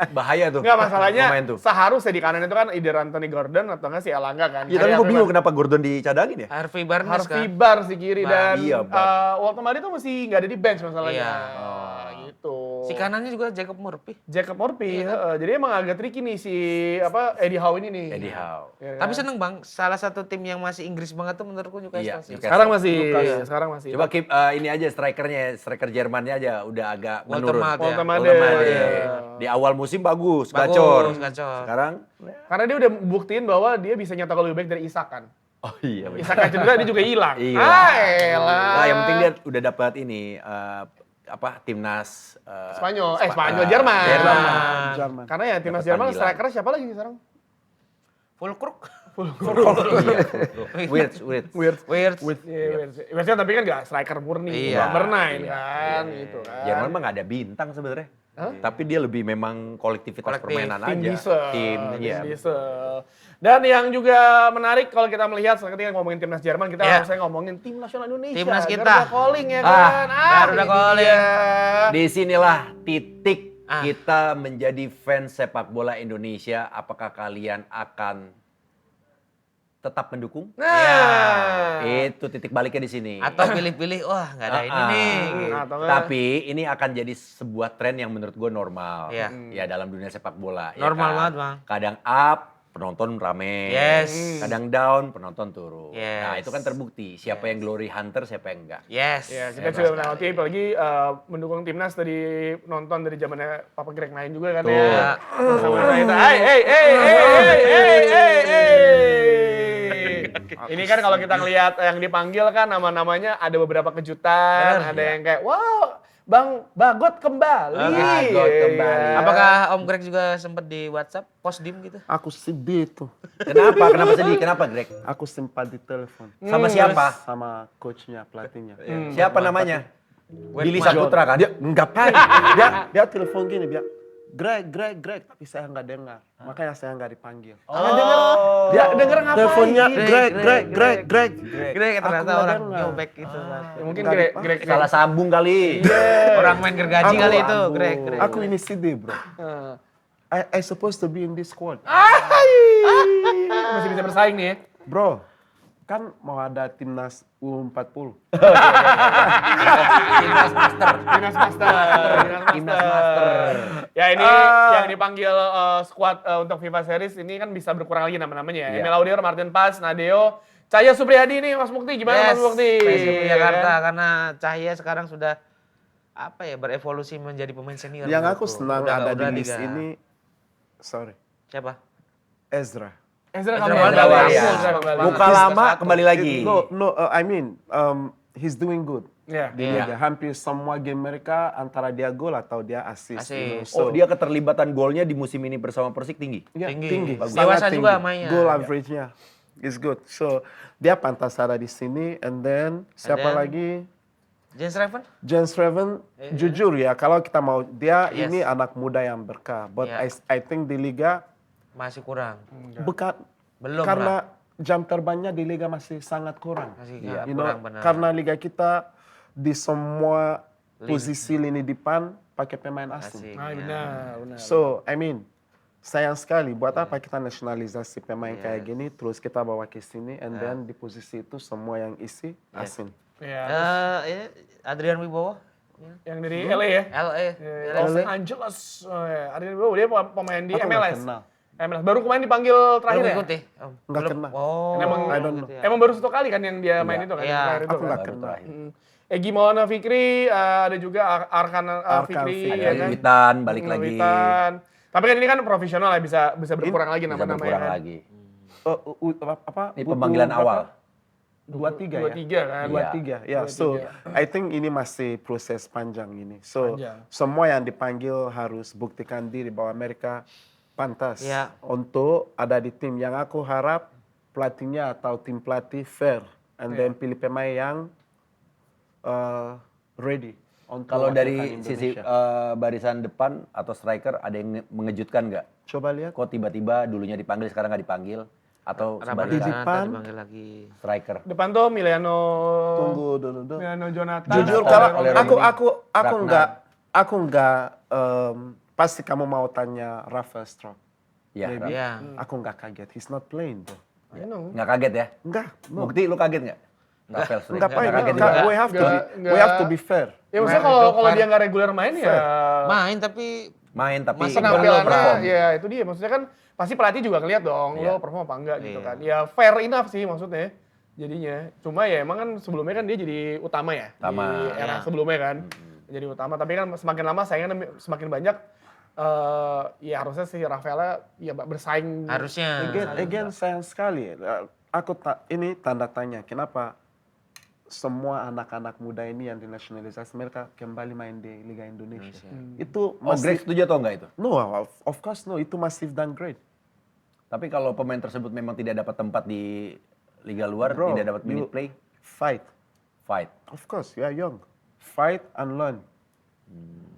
Bahaya tuh. Enggak masalahnya pemain tuh. seharusnya di kanan itu kan either Anthony Gordon atau enggak si Elanga kan. Iya, tapi gue bingung kenapa Gordon dicadangin ya? Harvey Barnes Harvey kan. Barnes di kiri dan iya, Barnes. Walter Madi tuh masih nggak ada di bench masalahnya. Iya. Gitu. Si kanannya juga Jacob Murphy. Jacob Murphy, jadi emang agak tricky nih si Eddie Howe ini nih. Eddie Howe. Ya kan? Tapi seneng Bang, salah satu tim yang masih Inggris banget tuh menurutku Newcastle Iya, sih. Newcastle. Sekarang masih, Newcastle. sekarang masih. Coba keep ini aja striker Jermannya aja udah agak Walter menurun. Made ya. Walter Made. Walter Made. Iya. Di awal musim bagus, Bagus, gacor. gacor. Sekarang Karena dia udah buktiin bahwa dia bisa nyetak gol lebih baik dari Isak kan. oh iya benar. Isak cedera dia juga hilang. Iya. Ah, elah. Nah, yang penting dia udah dapat ini timnas Spanyol, Jerman. Jerman. Karena ya timnas Dapat Jerman panggilan. strikernya siapa lagi sekarang? Fulkrug. Weird. Weird. Biasanya tapi kan gak striker murni, Iya. number 9 kan, gitu kan. Jerman mah nggak ada bintang sebenarnya. Tapi dia lebih memang kolektivitas Kolektif. permainan Tim aja. diesel. Tim, iya. diesel. Dan yang juga menarik kalau kita melihat ketika ngomongin timnas Jerman, kita Iya. harusnya ngomongin tim nasional Indonesia. Timnas kita. Garuda Calling ya Ah, kan. Garuda ini Calling. dia. Disinilah titik Ah. kita menjadi fans sepak bola Indonesia. Apakah kalian akan tetap mendukung? Nah. Itu titik baliknya di sini. Atau pilih-pilih, wah nggak ada ini nih. gitu. Atau enggak. Tapi ini akan jadi sebuah tren yang menurut gue normal. Iya. Ya dalam dunia sepak bola. ya Normal kan? banget, Bang. Kadang up, penonton rame. Yes. Kadang down, penonton turun. Yes. Nah itu kan terbukti. Siapa yang glory hunter, siapa yang enggak. Yes. Ya, kita sudah melewati apalagi mendukung timnas dari nonton dari zamannya Papa Greg main juga kan Tuh. ya. Bersama kita. Ini kan kalau kita ngelihat yang dipanggil kan nama-namanya ada beberapa kejutan, Bener, ada ya. yang kayak wow, Bang Bagot kembali. Bagot kembali. Iya. Apakah Om Greg juga sempet di WhatsApp, posdim gitu? Aku sedih tuh. Kenapa? Kenapa sedih? Kenapa Greg? Aku sempat di telepon Sama siapa? sama coachnya, pelatihnya. Siapa namanya? Billy Wetman. Saputra kan? Dia ngapain? dia telepon gini, dia Greg, tapi saya nggak dengar. Makanya saya nggak dipanggil. Dia denger ngapain? Teleponnya Greg. Greg Aku ternyata nggak orang dengar. nyobek gitu kan. Mungkin Nggak Greg, dipanggil. Greg. Salah sambung kali. Orang main gergaji kali itu, Greg. Aku ini sedih, bro. I supposed to be in this squad. Masih bisa bersaing nih ya. Bro, kan mau ada timnas U40. Timnas Master. Ya ini yang dipanggil squad untuk FIFA Series ini kan bisa berkurang lagi nama-namanya ya. Iya. Emil Audior, Martin Pas, Nadeo, Cahya Supriyadi nih Mas Mukti. Gimana Mas Mukti? PSM Ya Jakarta kan? karena Cahya sekarang sudah apa ya berevolusi menjadi pemain senior. Yang aku menurutku. senang Udah- ada udah di list liga. ini, sorry, Siapa? Ezra. Ezra Ezra kembali. Mandawari, Iya, ya. Ezra kembali. Muka lama kembali lagi. I mean, he's doing good. Iya. Di liga. Hampir semua game mereka antara dia gol atau dia assist. Assist. Oh, dia keterlibatan golnya di musim ini bersama Persik tinggi. Ya, Tinggi. tinggi. Bagus. Sangat Dewasa tinggi. juga mainnya. Goal average-nya is good. So, dia pantas ada di sini. And then, siapa then- lagi? James Raven? James Raven, jujur ya, kalau kita mau, dia Yes. ini anak muda yang berkah. But Yeah. I think di liga, Masih kurang. bekat, Belum karena jam terbangnya di liga masih sangat kurang. Masih You know, kurang benar. karena liga kita di semua posisi lini depan pakai pemain asing. Asing. Nah, benar. So, I mean, sayang sekali buat apa kita nasionalisasi pemain kayak gini, terus kita bawa ke sini, and then di posisi itu semua yang isi asing. Ya, Ini Adrian Wibowo, yang dari LA ya. LA. Los Angeles. Oh, ya. Adrian Wibowo dia pemain di Aku nggak MLS. kenal. MLS. Baru kemarin dipanggil terakhir ya? Ikuti. Nggak kenal. Oh, Emang- I don't know. gitu ya. Emang baru satu kali kan yang dia main itu kan? Iya. Terakhir itu Aku kan? nggak Baru kenal. terakhir. Egi Maulana Fikri, ada juga Arkan Arkan Fikri, Fikri. ya Ada kan? Witan balik lagi. Witan. Tapi kan ini kan profesional ya, bisa berkurang lagi Bisa nama-namanya berkurang kan. lagi. Apa? Ini butuh pemanggilan berapa? awal. 23 ya? 23 kan. Iya. 23, ya. So, I think ini masih proses panjang ini. So, Panjang. semua yang dipanggil harus buktikan diri bahwa mereka pantas Iya. untuk ada di tim. Yang aku harap pelatihnya atau tim pelatih fair, and then pilih pemain yang ready. Untuk Kalau dari mewakilkan sisi Indonesia. barisan depan atau striker ada yang mengejutkan nggak? Coba lihat. Kok tiba-tiba dulunya dipanggil sekarang nggak dipanggil? Atau Ramadhan Di sebaliknya depan. dipanggil lagi. striker? Depan tuh Miliano Tunggu dulu. Miliano Jonathan. Jujur Jonathan, kalau oleh aku nggak pasti kamu mau tanya Rafael Struijk. Iya. Maybe. Iya. Aku nggak kaget. He's not playing bro. I know. Nggak kaget ya? Enggak. No. Bukti lu kaget nggak? Rafael Struijk. Enggak Nggak kaget Enggak, juga. we have to be fair. Ya maksudnya Main kalau itu dia fair. nggak reguler main ya Main tapi Main tapi Masih nggak penampilannya perform. ya itu dia. Maksudnya kan pasti pelatih juga ngeliat dong Iya. lo perform apa enggak gitu Iya. kan. Ya fair enough sih maksudnya jadinya. Cuma ya emang kan sebelumnya kan dia jadi utama ya. Utama, Di era iya. sebelumnya kan. Jadi utama. Tapi kan semakin lama saingannya semakin banyak. Ya harusnya si Rafael ya bersaing. harusnya. Again sayang sekali. Ini tanda tanya. Kenapa semua anak-anak muda ini yang dinasionalisasi mereka kembali main di Liga Indonesia? Itu Oh, Greg setuju atau enggak itu? No, of course no. Itu massive downgrade. Tapi kalau pemain tersebut memang tidak dapat tempat di liga luar, Bro, tidak dapat minute you- play, Fight. fight. Of course, you are young. Fight and learn.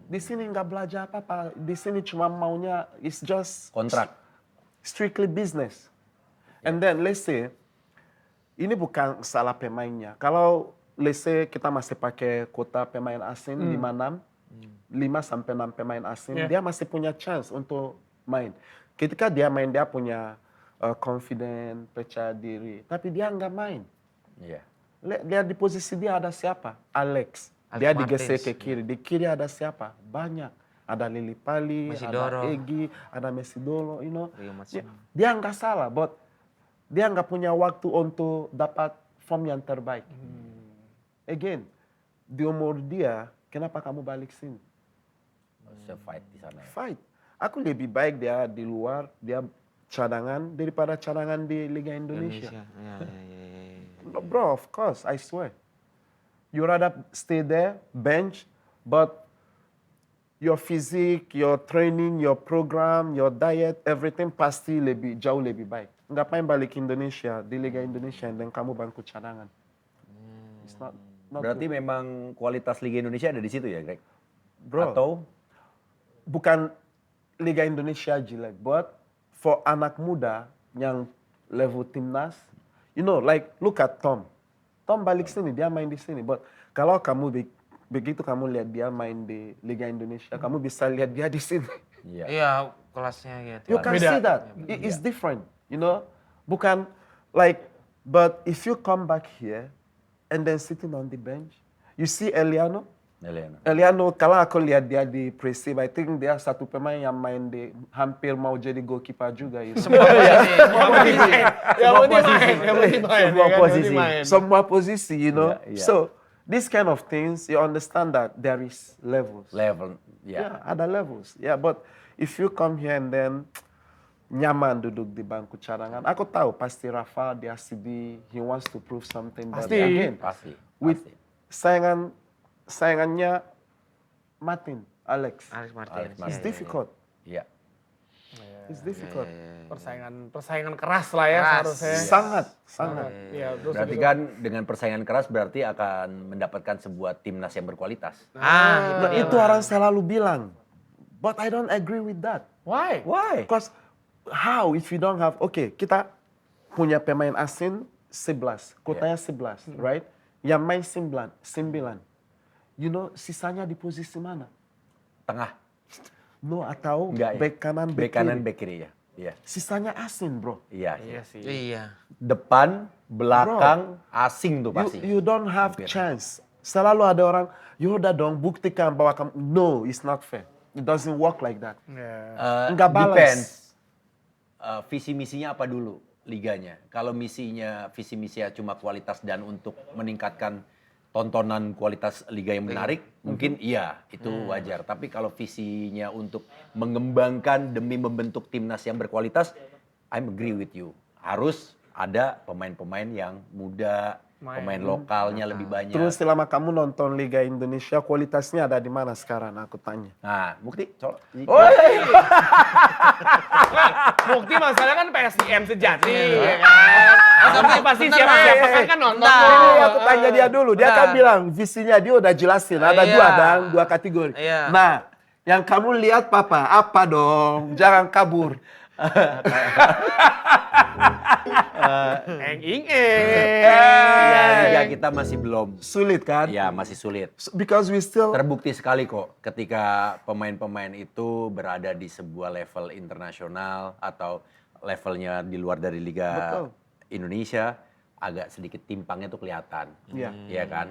Di sini nggak belajar apa-apa. Di sini cuma maunya it's just Kontrak. strictly business. And then let's say ini bukan salah pemainnya. Kalau let's say kita masih pakai kuota pemain asing 5 sampai 6 pemain asing, Yeah. dia masih punya chance untuk main. Ketika dia main dia punya confident, percaya diri, tapi dia nggak main. Iya. Lihat di posisi dia ada siapa? Alex. Alex Dia digeser Martins, ke kiri. Di kiri ada siapa? Banyak. Ada Lili Pali, Mesidoro. ada Egi, ada Mesidolo, you know. Rio Matsimo. Dia nggak salah, but dia nggak punya waktu untuk dapat form yang terbaik. Again, di umur dia, kenapa kamu balik sini? Harusnya fight di sana ya. Fight. Aku lebih baik dia di luar, dia cadangan daripada cadangan di Liga Indonesia. Ya. Bro, of course, I swear. You rather stay there, bench, but your physique, your training, your program, your diet, everything pasti jauh lebih baik. Ngapain balik Indonesia, di Liga Indonesia, dan kamu bangku cadangan. It's not Berarti good. memang kualitas Liga Indonesia ada di situ ya, Greg? Bro, Atau bukan Liga Indonesia jelek, but for anak muda yang level timnas, you know, like look at Tom. Tom balik sini, dia main di sini. But kalau kamu begitu kamu lihat dia main di Liga Indonesia, kamu bisa lihat dia di sini. iya. Iya, kelasnya gitu. You can Beda. see that. It's different, you know. Bukan like, but if you come back here and then sitting on the bench, you see Eliano. Eliano, kalau aku lihat dia di Persib, I think dia satu pemain yang main di hampir mau jadi goalkeeper juga. You know? Semua posisi. Semua posisi. Yang penting main, yang penting main. Semua ya kan? posisi. Yang penting main. Semua posisi, you know. Yeah, yeah. So this kind of things, you understand that there is levels. Level, Yeah, ya. ada levels. Yeah, but if you come here and then nyaman duduk di bangku cadangan, aku tahu pasti Rafa dia sedih, he wants to prove something. But Pasti. again, Pasti. with sayangannya Martin, Alex, Alex Martins. Alex it's Martins. difficult. Iya. It's difficult. Persaingan keras lah ya Keras. seharusnya. Sangat. Iya, terus Berarti juga- kan dengan persaingan keras berarti akan mendapatkan sebuah timnas yang berkualitas. Ah, itu dia. Itu orang selalu bilang, but I don't agree with that. Why? Why? Because how if you don't have, okay, kita punya pemain asing 11, kotanya 11, right? Yang main 9. You know, sisanya di posisi mana? Tengah. No, atau Enggak ya? back kanan, Back kanan, back kiri ya. Iya. Sisanya asing, bro. Iya. Iya sih. Iya. Depan, belakang, asing tuh pasti. You don't have Hampir. chance. Selalu ada orang, yaudah dong buktikan bahwa kamu, no, it's not fair. It doesn't work like that. Iya. Nggak balance. Depends. Visi misinya apa dulu liganya? Kalau visi misinya cuma kualitas dan untuk meningkatkan tontonan kualitas liga yang menarik, mungkin iya, itu wajar. Tapi kalau visinya untuk mengembangkan demi membentuk timnas yang berkualitas, I agree with you. Harus ada pemain-pemain yang muda, pemain lokalnya lebih banyak. Terus selama kamu nonton Liga Indonesia, kualitasnya ada di mana sekarang? Aku tanya. Nah, bukti, colok. Bukti masalah kan PSIM sejati, ya kan? Tapi pasti bentar, siapa Bang. kan nonton. Bentar. kok. Ini aku tanya dia dulu. Dia kan Nah. bilang visinya dia udah jelasin. Ada Iya. dua kategori. Iya. Nah, Yang kamu lihat papa, apa dong? Jangan kabur. Ing Ya, liga kita masih belum. Sulit kan? Ya, masih sulit. Because we still... Terbukti sekali kok ketika pemain-pemain itu berada di sebuah level internasional atau levelnya di luar dari Liga Betul. Indonesia, agak sedikit timpangnya tuh kelihatan. Iya. Iya kan?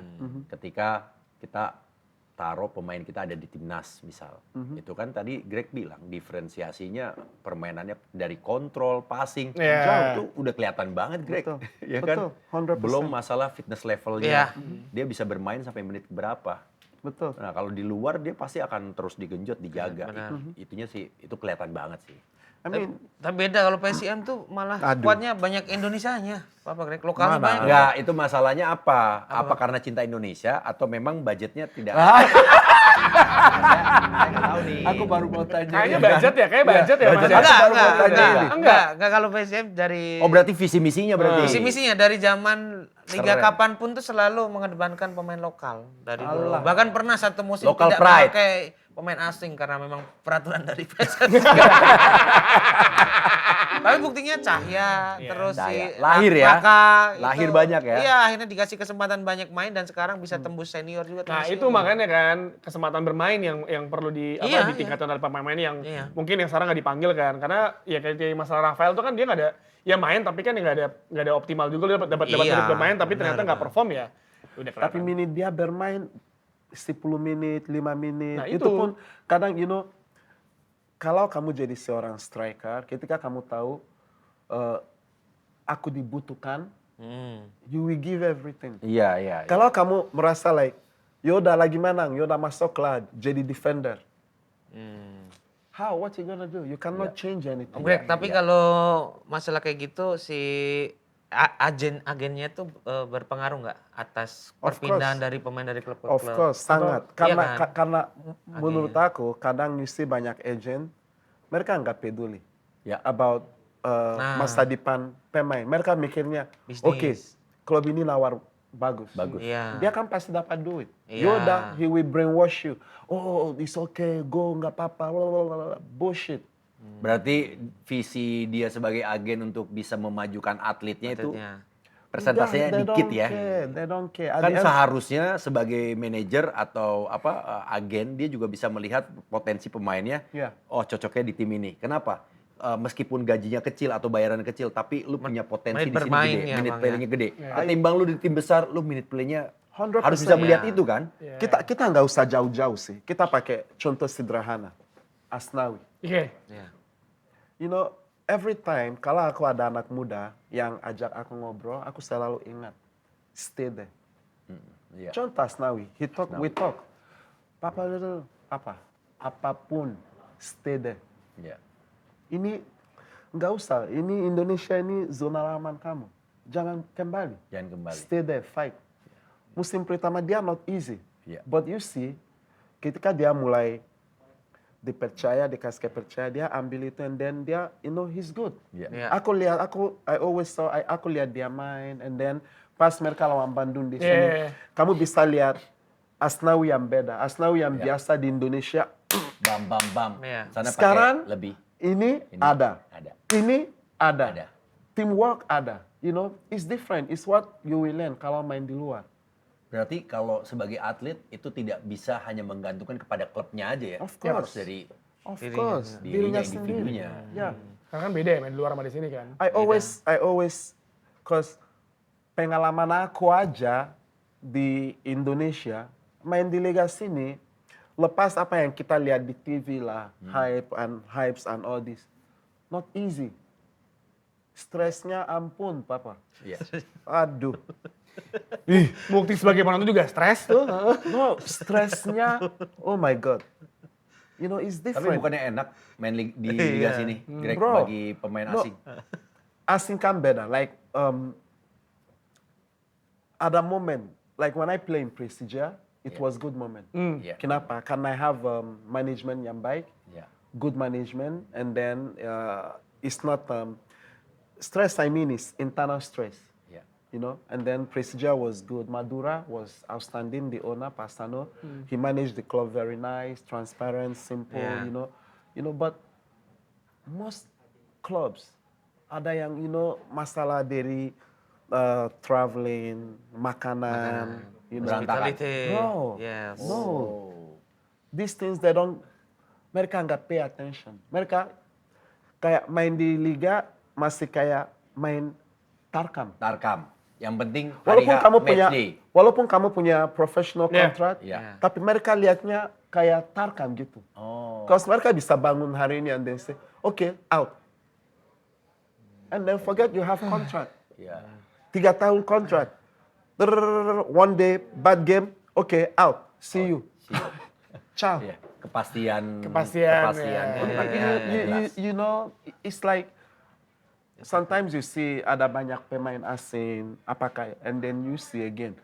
Ketika kita taruh pemain kita ada di timnas misal. Itu kan tadi Greg bilang diferensiasinya permainannya dari kontrol, passing, Iya. jauh tuh udah kelihatan banget Greg. Betul. Ya kan? Betul, 100%. Belum masalah fitness levelnya. Iya. Dia bisa bermain sampai menit berapa. Betul. Nah, kalau di luar dia pasti akan terus digenjot, dijaga. Benar. Itunya sih, itu kelihatan banget sih. I mean, Tapi beda kalau PSM tuh malah Aduh. kuatnya banyak Indonesianya. Apa Greg? Lokalnya Mana? banyak. Enggak, itu masalahnya apa? Apa karena cinta Indonesia atau memang budgetnya tidak? Saya nggak tahu nih. aku baru mau tanya. Kayaknya budget ya, kayak budget ya Mas. budget. ya? Enggak, baru mau tanya ini. enggak kalau PSM dari Oh, berarti visi misinya berarti. visi misinya dari zaman liga Keren. kapanpun tuh selalu mengedepankan pemain lokal dari dulu. Alah. Bahkan pernah satu musim Local tidak pride. memakai pemain asing karena memang peraturan dari PSM. Tapi buktinya Cahya, terus Cahya. si Lahir ya? Raka, Lahir itu. banyak ya? Iya, akhirnya dikasih kesempatan banyak main dan sekarang bisa tembus senior juga. Nah tembus itu senior. makanya kan kesempatan bermain yang perlu Iya, ditingkatkan oleh pemain yang Iya. mungkin yang sekarang nggak dipanggil kan, karena ya kayak masalah Rafael tuh kan dia nggak ada ya main tapi kan nggak ada optimal juga dia dapat Iya, menit bermain tapi ternyata benar, nggak Bang. perform ya. Udah Tapi kelihatan. menit dia bermain 10 menit, 5 menit. Nah, itu itu. pun kadang, kalau kamu jadi seorang striker, ketika kamu tahu aku dibutuhkan, you will give everything. Iya, iya. Kalau kamu merasa like, Yoda lagi menang, Yoda masuk lah jadi defender. How? What you gonna do? You cannot change anything. Om Greg, tapi kalau masalah kayak gitu si agennya tuh berpengaruh nggak atas Of perpindahan course. dari pemain dari klub-klub? Of course, sangat. Iya Karena kan? karena menurut aku kadang you see banyak agent, mereka nggak peduli Ya. about Nah. masa depan pemain. Mereka mikirnya, Bisnis. oke, klub ini nawar bagus. Bagus. Iya. Dia kan pasti dapat duit. Iya. Yoda, he will brainwash you. Oh, it's okay, go, nggak apa-apa. Blablabla. Bullshit. Berarti visi dia sebagai agen untuk bisa memajukan atletnya itu Atletnya. persentasenya They dikit don't ya. care, They don't care. At Kan the end- seharusnya sebagai manajer atau agen dia juga bisa melihat potensi pemainnya. Iya. Oh, cocoknya di tim ini. Kenapa? Meskipun gajinya kecil atau bayaran kecil, tapi lu punya potensi menit di sini gede, bermainnya, minute Bang, playnya gede. Iya. Ketimbang lu di tim besar, lu minute playnya 100%. harus bisa melihat Iya. itu kan? Kita nggak usah jauh-jauh sih. Kita pakai contoh sederhana. Asnawi. Iya. Iya. Every time kalau aku ada anak muda yang ajak aku ngobrol, aku selalu ingat, stay there. Iya. Contoh Asnawi, we talk. Papa, apapun, stay there. Iya. Ini nggak usah, ini Indonesia ini zona aman kamu. Jangan kembali. Jangan kembali. Stay there, fight. Musim pertama dia not easy. Iya. But you see, ketika dia mulai dipercaya, dikasih kepercayaan, dia ambil itu and then dia, he's good. Iya. Iya. I always saw, aku lihat dia main and then pas mereka lawan Bandung di sini, Yeah. kamu bisa lihat Asnawi yang beda, Asnawi yang biasa di Indonesia. Bam bam bam. Iya. Sana Sekarang- pakai lebih. Ini Ini ada, ada. ini Ada. ada, teamwork ada. It's different. It's what you will learn kalau main di luar. Berarti kalau sebagai atlet itu tidak bisa hanya menggantungkan kepada klubnya aja ya. Of Dia harus course. dari Of Dirinya, course, dirinya, dirinya sendiri. individunya. Ya. Karena kan beda ya main di luar sama di sini kan. I always, cause pengalaman aku aja di Indonesia, main di Liga sini, lepas apa yang kita lihat di TV lah, hypes and all this, not easy. Stresnya ampun, Papa. Iya. Aduh. Bukti sebagai penonton juga stres tuh. No, stresnya, oh my God. It's Tapi different. bukannya enak main di liga Iya. sini, Greg, Bro. bagi pemain No. asing. Asing kan beda. Like, ada moment, like when I play in Presija, it was good moment. Iya. Kenapa? Karena I have management yang baik, Iya. good management, and then it's not stress. I mean is internal stress. Iya. and then Persija was good. Madura was outstanding, the owner, Pastano. He managed the club very nice, transparent, simple, Yeah. but most clubs ada yang, masalah dari traveling, makanan, Berantakan. Hospitality. No. Yes. No. These things mereka nggak pay attention. Mereka kayak main di liga masih kayak main tarkam. Tarkam. Yang penting hari match day. Walaupun kamu punya professional Yeah. contract, Yeah. tapi mereka lihatnya kayak tarkam gitu. Oh. Because mereka bisa bangun hari ini and then say, okay, out. And then forget you have contract. Iya. 3 tahun contract. One day, bad game, okay, out. See you. Ciao. Iya. Kepastian. Kepastian, You know, it's like sometimes you see ada banyak pemain asing, apakah, and then you see again,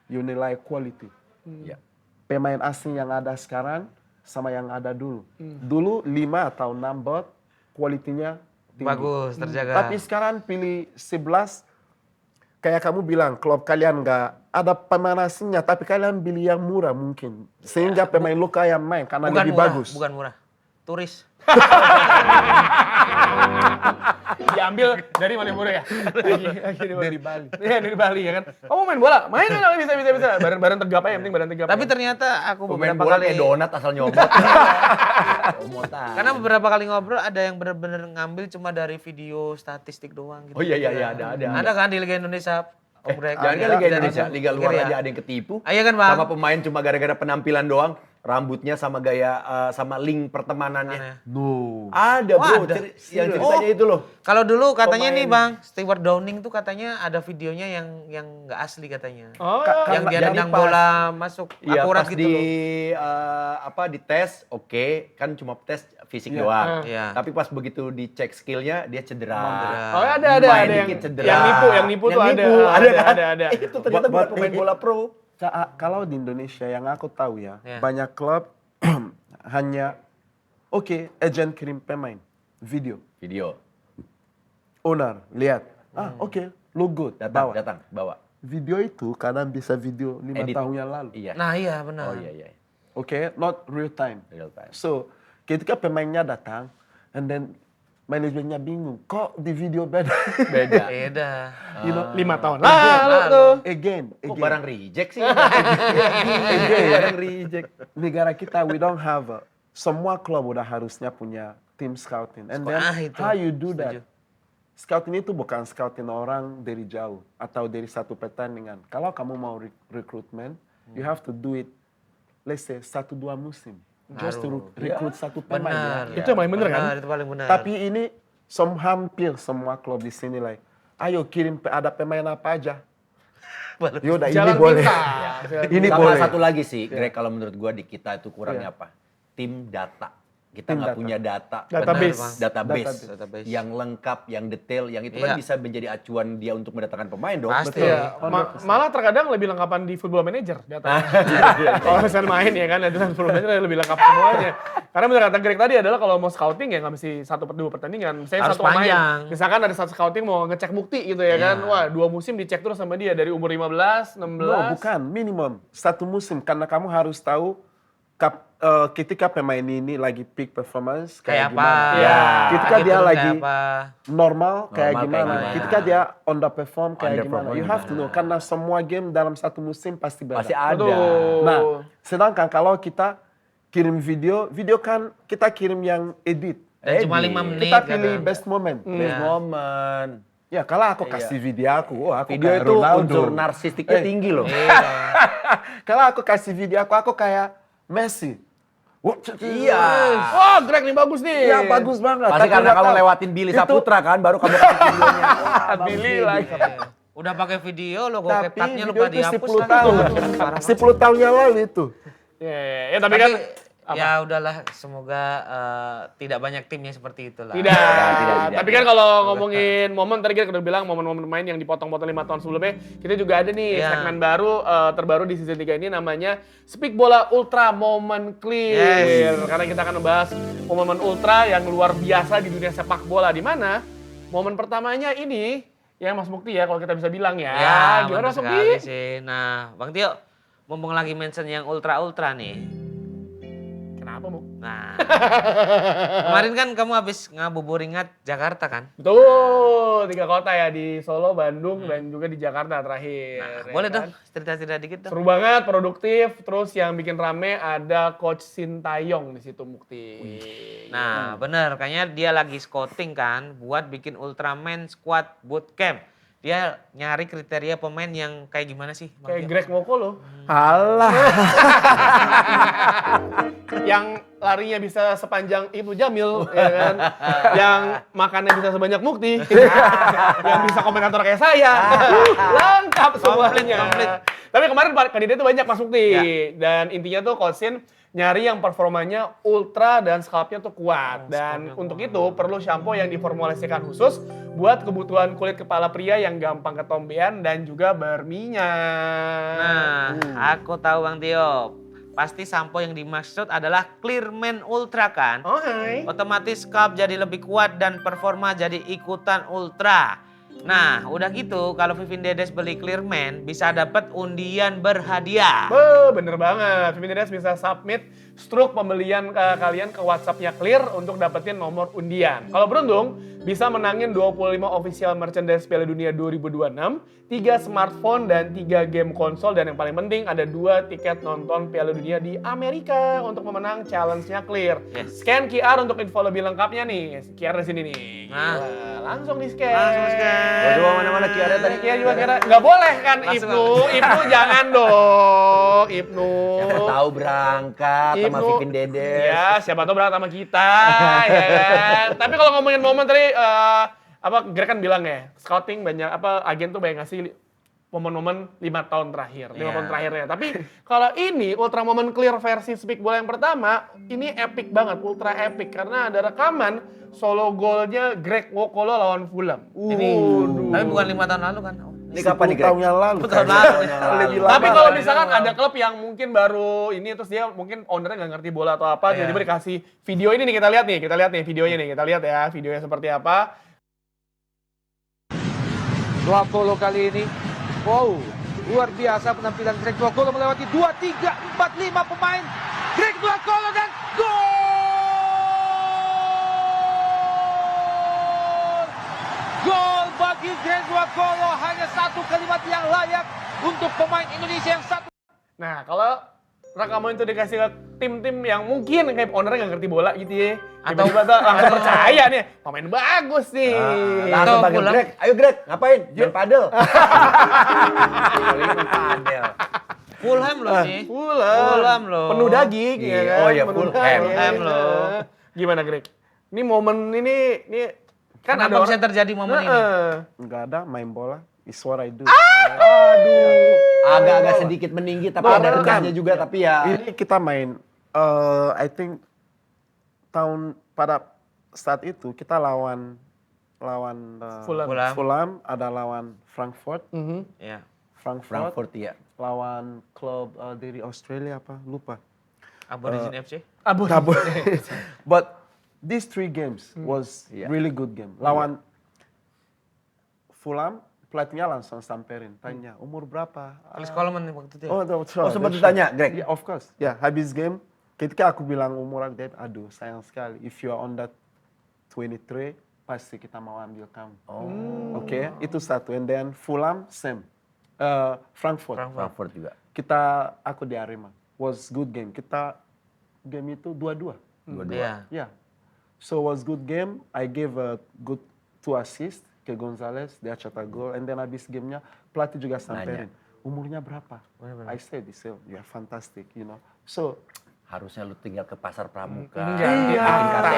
you nilai quality. Iya. Pemain asing yang ada sekarang sama yang ada dulu. Dulu 5 atau 6 bot, kualitinya tinggi. Bagus, terjaga. Tapi sekarang pilih 11, kayak kamu bilang, klub kalian nggak ada pemain asingnya, tapi kalian pilih yang murah mungkin. Sehingga pemain luka yang main, karena bukan lebih murah, bagus. bukan murah. Turis. Diambil dari Malioboro ya? Dari Bali. Iya, dari Bali ya kan. Kamu main bola? Main kan bisa. Badan tegap aja, yang penting badan tegap. Tapi ya. ternyata aku Pemain beberapa bola kali kayak donat asal nyomot. Omotan. karena beberapa kali ngobrol ada yang benar-benar ngambil cuma dari video statistik doang gitu. Oh iya ada. Ada kan di Liga Indonesia Om Greg? Jangan kan Liga Indonesia, Liga luar Iya. aja ada yang ketipu. Ah, iya kan, Bang? Sama pemain cuma gara-gara penampilan doang, rambutnya sama gaya sama link pertemanannya. No. Ada Oh, bro, ada. yang ceritanya itu loh. Kalau dulu katanya nih Pemain. Bang, Stewart Downing tuh katanya ada videonya yang nggak asli katanya. Oh, Yang dia jadi nendang pas- bola masuk Iya akurat pas gitu di loh. di tes, oke, kan cuma tes fisik Iya. doang. Iya. Tapi pas begitu dicek skillnya dia cedera. Oh, ada Main yang dikit cedera. yang nipu tuh ada. Ada. Itu ternyata bukan Buat- pemain bola pro. Kalau di Indonesia yang aku tahu ya, Ya. banyak klub hanya, oke, agent kirim pemain, video. Owner, lihat. Oke, look good, bawa. Datang, bawa. Video itu kadang bisa video 5 Edit. tahun yang lalu. Iya. Nah iya benar. Oh iya. Oke, not real time. Real time. So, ketika pemainnya datang, and then manajemennya bingung, kok di video beda? Beda. Beda. You know, 5 tahun lalu tuh. again. Kok barang reject sih? Again. Barang reject. Negara kita, we don't have semua klub udah harusnya punya tim scouting. And then Itu. how you do Setuju. that? Scouting itu bukan scouting orang dari jauh atau dari satu pertandingan. Kalau kamu mau rekrutmen, you have to do it, let's say 1-2 musim. Just to recruit satu pemain. Benar. Ya. Itu yang paling bener kan? Itu paling benar. Tapi ini hampir semua klub di sini like, ayo kirim ada pemain apa aja. Yaudah ini Jalan boleh. pintas. Ini Sama boleh. satu lagi sih, Greg, kalau menurut gua di kita itu kurangnya apa? Tim data. Kita Tim nggak data. punya data. Database. Database. Yang lengkap, yang detail, yang itu kan Iya. bisa menjadi acuan dia untuk mendatangkan pemain dong. Pasti. Iya, malah terkadang lebih lengkapan di Football Manager datanya. Kalau misalnya main ya kan, itu Football Manager lebih lengkap semuanya. Karena benar kata Greg tadi adalah kalau mau scouting ya nggak mesti 1-2 pertandingan. Misalnya Harus satu pemain, panjang. misalkan ada satu scouting mau ngecek bukti gitu ya kan. Wah, 2 musim dicek terus sama dia dari umur 15, 16. No, bukan. Minimum. 1 musim. Karena kamu harus tahu ketika pemain ini lagi peak performance Kayak kayak apa? gimana. Ya. Ketika dia Kayak lagi apa? normal kayak kayak gimana. gimana. Ketika dia underperform kayak Underperform gimana. You have to know. Karena semua game dalam 1 musim pasti beda. Pasti ada. Aduh. Nah, sedangkan kalau kita kirim video kan kita kirim yang edit. Dan cuma Edit. 5 menit. Kita pilih kadang. best moment. Best moment. Ya, kalau aku kasih video aku aku Video kayak itu Ronaldo. unsur narsistiknya tinggi loh. Kalau aku kasih video aku kayak Messi. Wah, Iya. Wah, Greg nih bagus nih. Iya, bagus banget. Pasti Tapi karena nggak kamu tahu. lewatin Billy Itu- Saputra kan, baru kamu kasih videonya. Billy lagi. Udah pakai video lo, Tapi CapCut-nya video lupa itu dihapus 10 lagi. tahun. Parah banget. 10 tahun yang lalu itu. Ya, tapi kan ya udahlah, semoga tidak banyak timnya seperti itulah. tidak. tidak. Tapi kan kalau ngomongin momen, tadi kita udah bilang momen-momen main yang dipotong-potong 5 tahun sebelumnya, kita juga ada nih Iya. segmen baru, terbaru di season 3 ini namanya Speak Bola Ultra Moment Clear. Yes. Karena kita akan membahas momen ultra yang luar biasa di dunia sepak bola, di mana momen pertamanya ini Ya Mas Mukti ya kalau kita bisa bilang ya. Ya, Gimana benar Mas sekali Mukti? sih. Nah, Bang Tio, mumpung lagi mention yang ultra-ultra nih. Kenapa Muk? Nah, kemarin kan kamu habis ngabuburit Jakarta kan? Betul, 3 kota ya di Solo, Bandung, dan juga di Jakarta terakhir. Nah, ya boleh kan? dong cerita-cerita dikit dong. Seru banget, produktif. Terus yang bikin rame ada Coach Sintayong di situ Mukti. Nah, bener. Kayaknya dia lagi scouting kan buat bikin Ultraman Squad Bootcamp. Dia nyari kriteria pemain yang kayak gimana sih? Bang Kayak Tio? Greg Woko loh. Alah. Yang larinya bisa sepanjang Ibnu Jamil, ya kan? Yang makannya bisa sebanyak Mukti. Yang bisa komentator kayak saya. Lengkap semuanya. Komplit. Tapi kemarin kandidat itu banyak Mas Mukti. Ya. Dan intinya tuh Coach Sin nyari yang performanya ultra dan scalpnya tuh kuat. Dan untuk itu perlu shampoo yang diformulasikan khusus buat kebutuhan kulit kepala pria yang gampang ketombean dan juga berminyak. Nah, aku tahu Bang Tio. Pasti sampo yang dimaksud adalah Clearman Ultra kan? Oh hai. Otomatis scalp jadi lebih kuat dan performa jadi ikutan ultra. Nah, udah gitu kalau Vivin Dedes beli Clearman bisa dapat undian berhadiah. Bener banget. Vivin Dedes bisa submit struk pembelian kalian ke WhatsApp-nya Clear untuk dapetin nomor undian. Kalau beruntung, bisa menangin 25 official merchandise Piala Dunia 2026, 3 smartphone dan 3 game konsol, dan yang paling penting ada 2 tiket nonton Piala Dunia di Amerika untuk memenang challenge-nya Clear. Yes. Scan QR untuk info lebih lengkapnya nih. QR di sini nih. Nah. Gila, langsung di-scan. Langsung scan. Coba mana-mana QR-nya tadi. QR juga kira nggak boleh kan Langsung. Ibnu. Ibnu jangan dong, Ibnu. Siapa tahu berangkat sama Ibnu. Vivin Dedes. Ya, siapa tahu berangkat sama kita, ya kan. Tapi kalau ngomongin momen tadi, Greg kan bilang ya, scouting banyak, agen tuh banyak ngasih momen-momen 5 tahun terakhir, 5 Iya. tahun terakhirnya. Tapi kalau ini Ultra Momen Clear versi Speak Bola yang pertama, ini epic banget, ultra epic. Karena ada rekaman solo golnya Greg Wokolo lawan Fulham. Ini, tapi bukan 5 tahun lalu kan? Oh. Ini kapan nih, 10 Greg? tahun yang lalu. 10 tahun lalu. Lebih lama. Tapi kalau Lama. misalkan ada klub yang mungkin baru ini terus dia mungkin ownernya nggak ngerti bola atau apa, Iya. tiba-tiba dikasih video ini nih, kita lihat nih videonya nih, kita lihat ya videonya seperti apa. Dwakolo kali ini, wow, luar biasa penampilan Greg Dwakolo melewati 2, 3, 4, 5 pemain. Greg Dwakolo dan gol! Gol bagi Greg Dwakolo, hanya satu kalimat yang layak untuk pemain Indonesia yang satu. Nah, kalau rekaman itu dikasih ke tim-tim yang mungkin kayak ownernya nggak ngerti bola gitu ya, tiba-tiba tuh langsung percaya nih, pemain bagus nih. Langsung Atau panggil pulang. Greg. Ayo Greg, ngapain? Main padel. Main padel. Fulham loh nih. Fulham loh. penuh daging ya Iya, kan. oh iya, Penuh Fulham. daging. Fulham loh. Gimana Greg? Ini momen ini kan Kenapa ada bisa orang- terjadi momen ini? Heeh. Enggak ada main bola. It's what I do. Aduh. Agak-agak sedikit meninggi tapi ada rendahnya juga, tapi ya Ini kita main, I think pada saat itu kita lawan Fulham. Fulham, ada lawan Frankfurt, Ya. Frankfurt ya. lawan klub dari Australia apa lupa. Aborigin FC. Abu. But these 3 games was Yeah. really good game. Lawan Fulham, pelatihnya langsung samperin, tanya umur berapa? Alex Coleman nih waktu itu ya? Oh, sempat ditanya, Greg? Yeah, of course. Ya, habis game, ketika aku bilang umur aku, dia, aduh sayang sekali. If you are on that 23, pasti kita mau ambil kamu. Oke, itu satu. And then Fulham, same. Frankfurt. Frankfurt juga. Aku di Arema. Was good game. Game itu 2-2. Dua-dua. Iya. Yeah. So was good game. I gave a good 2 assist ke Gonzalez, dia cetak gol. And then habis gamenya pelatih juga samperin. Umurnya berapa? I said, you are fantastic, you know. So Harusnya lu tinggal ke pasar pramuka. Iya. Bikin KTP.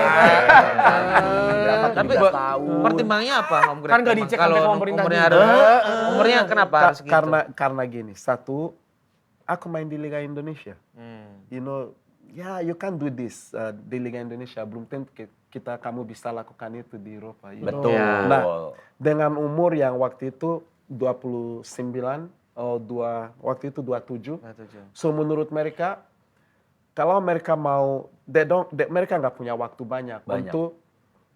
Berapa? Tapi 17 tahun. pertimbangannya apa Om Greg? Kan nggak Emang dicek kalau sampai ke pemerintah umurnya juga. harus, umurnya kenapa harus gitu? karena gini, satu, aku main di Liga Indonesia. You know, you can do this di Liga Indonesia. Belum tentu kamu bisa lakukan itu di Eropa. you know. Betul. Ya. Nah, dengan umur yang waktu itu 29, waktu itu 27. So menurut mereka, kalau mereka mau, mereka nggak punya waktu banyak.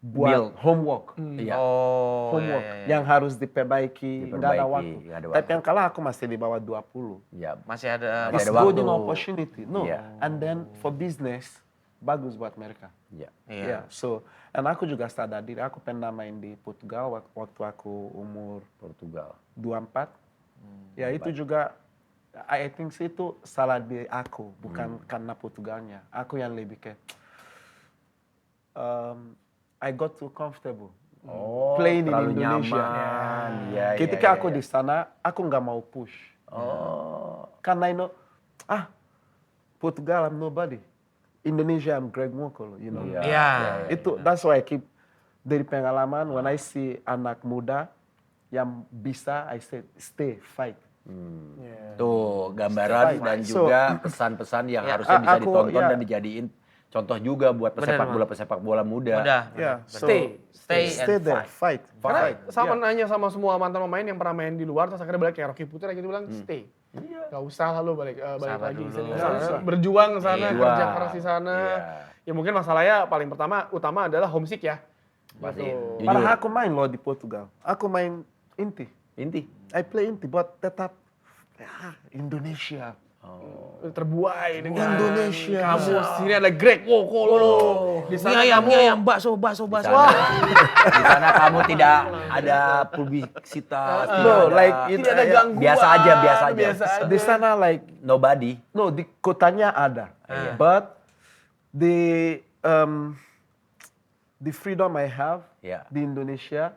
buat homework. Iya. Oh, Homework iya, iya. yang harus diperbaiki, nggak ada waktu. nggak ada Tapi waktu. yang kalah aku masih di bawah 20. Iya. Masih ada. Masih It's ada golden waktu. opportunity. No. Iya. And then for business, bagus buat mereka. Iya. Iya. Yeah. So, and aku juga sadar diri, aku pernah main di Portugal waktu aku umur Portugal. 24. Ya itu juga, I think sih itu salah di aku, bukan karena Portugalnya. Aku yang lebih kayak, I got too comfortable. Oh, Playing in terlalu Indonesia. nyaman. Iya, iya, Ketika iya, aku iya. di sana, aku nggak mau push. Oh. Karena I know, Portugal I'm nobody. Indonesia I'm Greg Mokolo, you know. Iya. Iya. Itu that's why I keep dari pengalaman when I see anak muda yang bisa, I say stay, fight. Tuh, gambaran dan So, juga pesan-pesan yang Ya, harusnya bisa aku, ditonton ya. dan dijadiin contoh juga buat pesepak bola muda. Udah. Yeah, so Stay. Stay and there, fight. Karena Fight. sama Yeah. nanya sama semua mantan pemain yang pernah main di luar terus akhirnya balik kayak Rocky Putra gitu bilang stay. Gak usah lah lu balik Sabar lagi. dulu. Nggak usah. Berjuang ke sana, Iya. kerja keras di sana. Iya. Ya mungkin masalahnya paling utama adalah homesick ya. Pasti. Gitu. Jujur. Padahal aku main loh di Portugal. Aku main inti. Inti. I play inti, but tetap Indonesia. Terbuai dengan Indonesia. kamu sini ada Greg Wokolo. Di Mie sana ayam, kamu mie ayam, bakso. Di sana kamu tidak ada publisitas, tidak No, ada, like tidak ada gangguan. biasa aja. Biasa aja. Di sana like Nobody. no di kotanya ada, but the freedom I have Ya. di Indonesia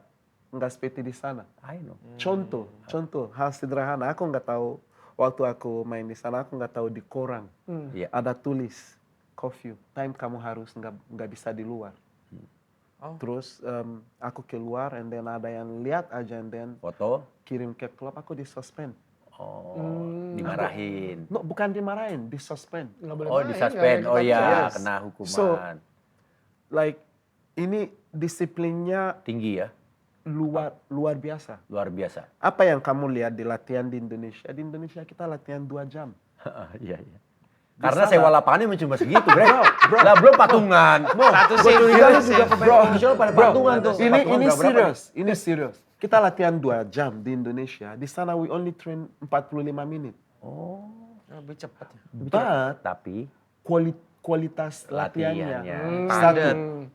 nggak seperti di sana. I know. Contoh hal sederhana. Aku nggak tahu waktu aku main di sana, aku nggak tahu di koran Iya. ada tulis curfew, time kamu harus nggak bisa di luar. Terus aku keluar, and then ada yang lihat aja, and then Foto. kirim ke klub, aku disuspend. Oh, dimarahin. No, bukan dimarahin, disuspend. Nggak boleh Oh, main, disuspend. nggak Oh boleh iya, Yes. kena hukuman. So, Like ini disiplinnya Tinggi ya, luar biasa. luar biasa. Apa yang kamu lihat di latihan di Indonesia? Di Indonesia kita latihan 2 jam. Iya, iya. Karena sana- sewa lapangannya cuma segitu, Greg. Lah belum patungan. Satu Gua shift, curiga satu juga shift. pemain profesional pada patungan tuh. Ini Patungan berapa-berapa serius, ini serius. Kita latihan 2 jam di Indonesia. Di sana we only train 45 menit. Lebih cepat ya. But nih. Tapi kualitas latihannya Latihannya. satu.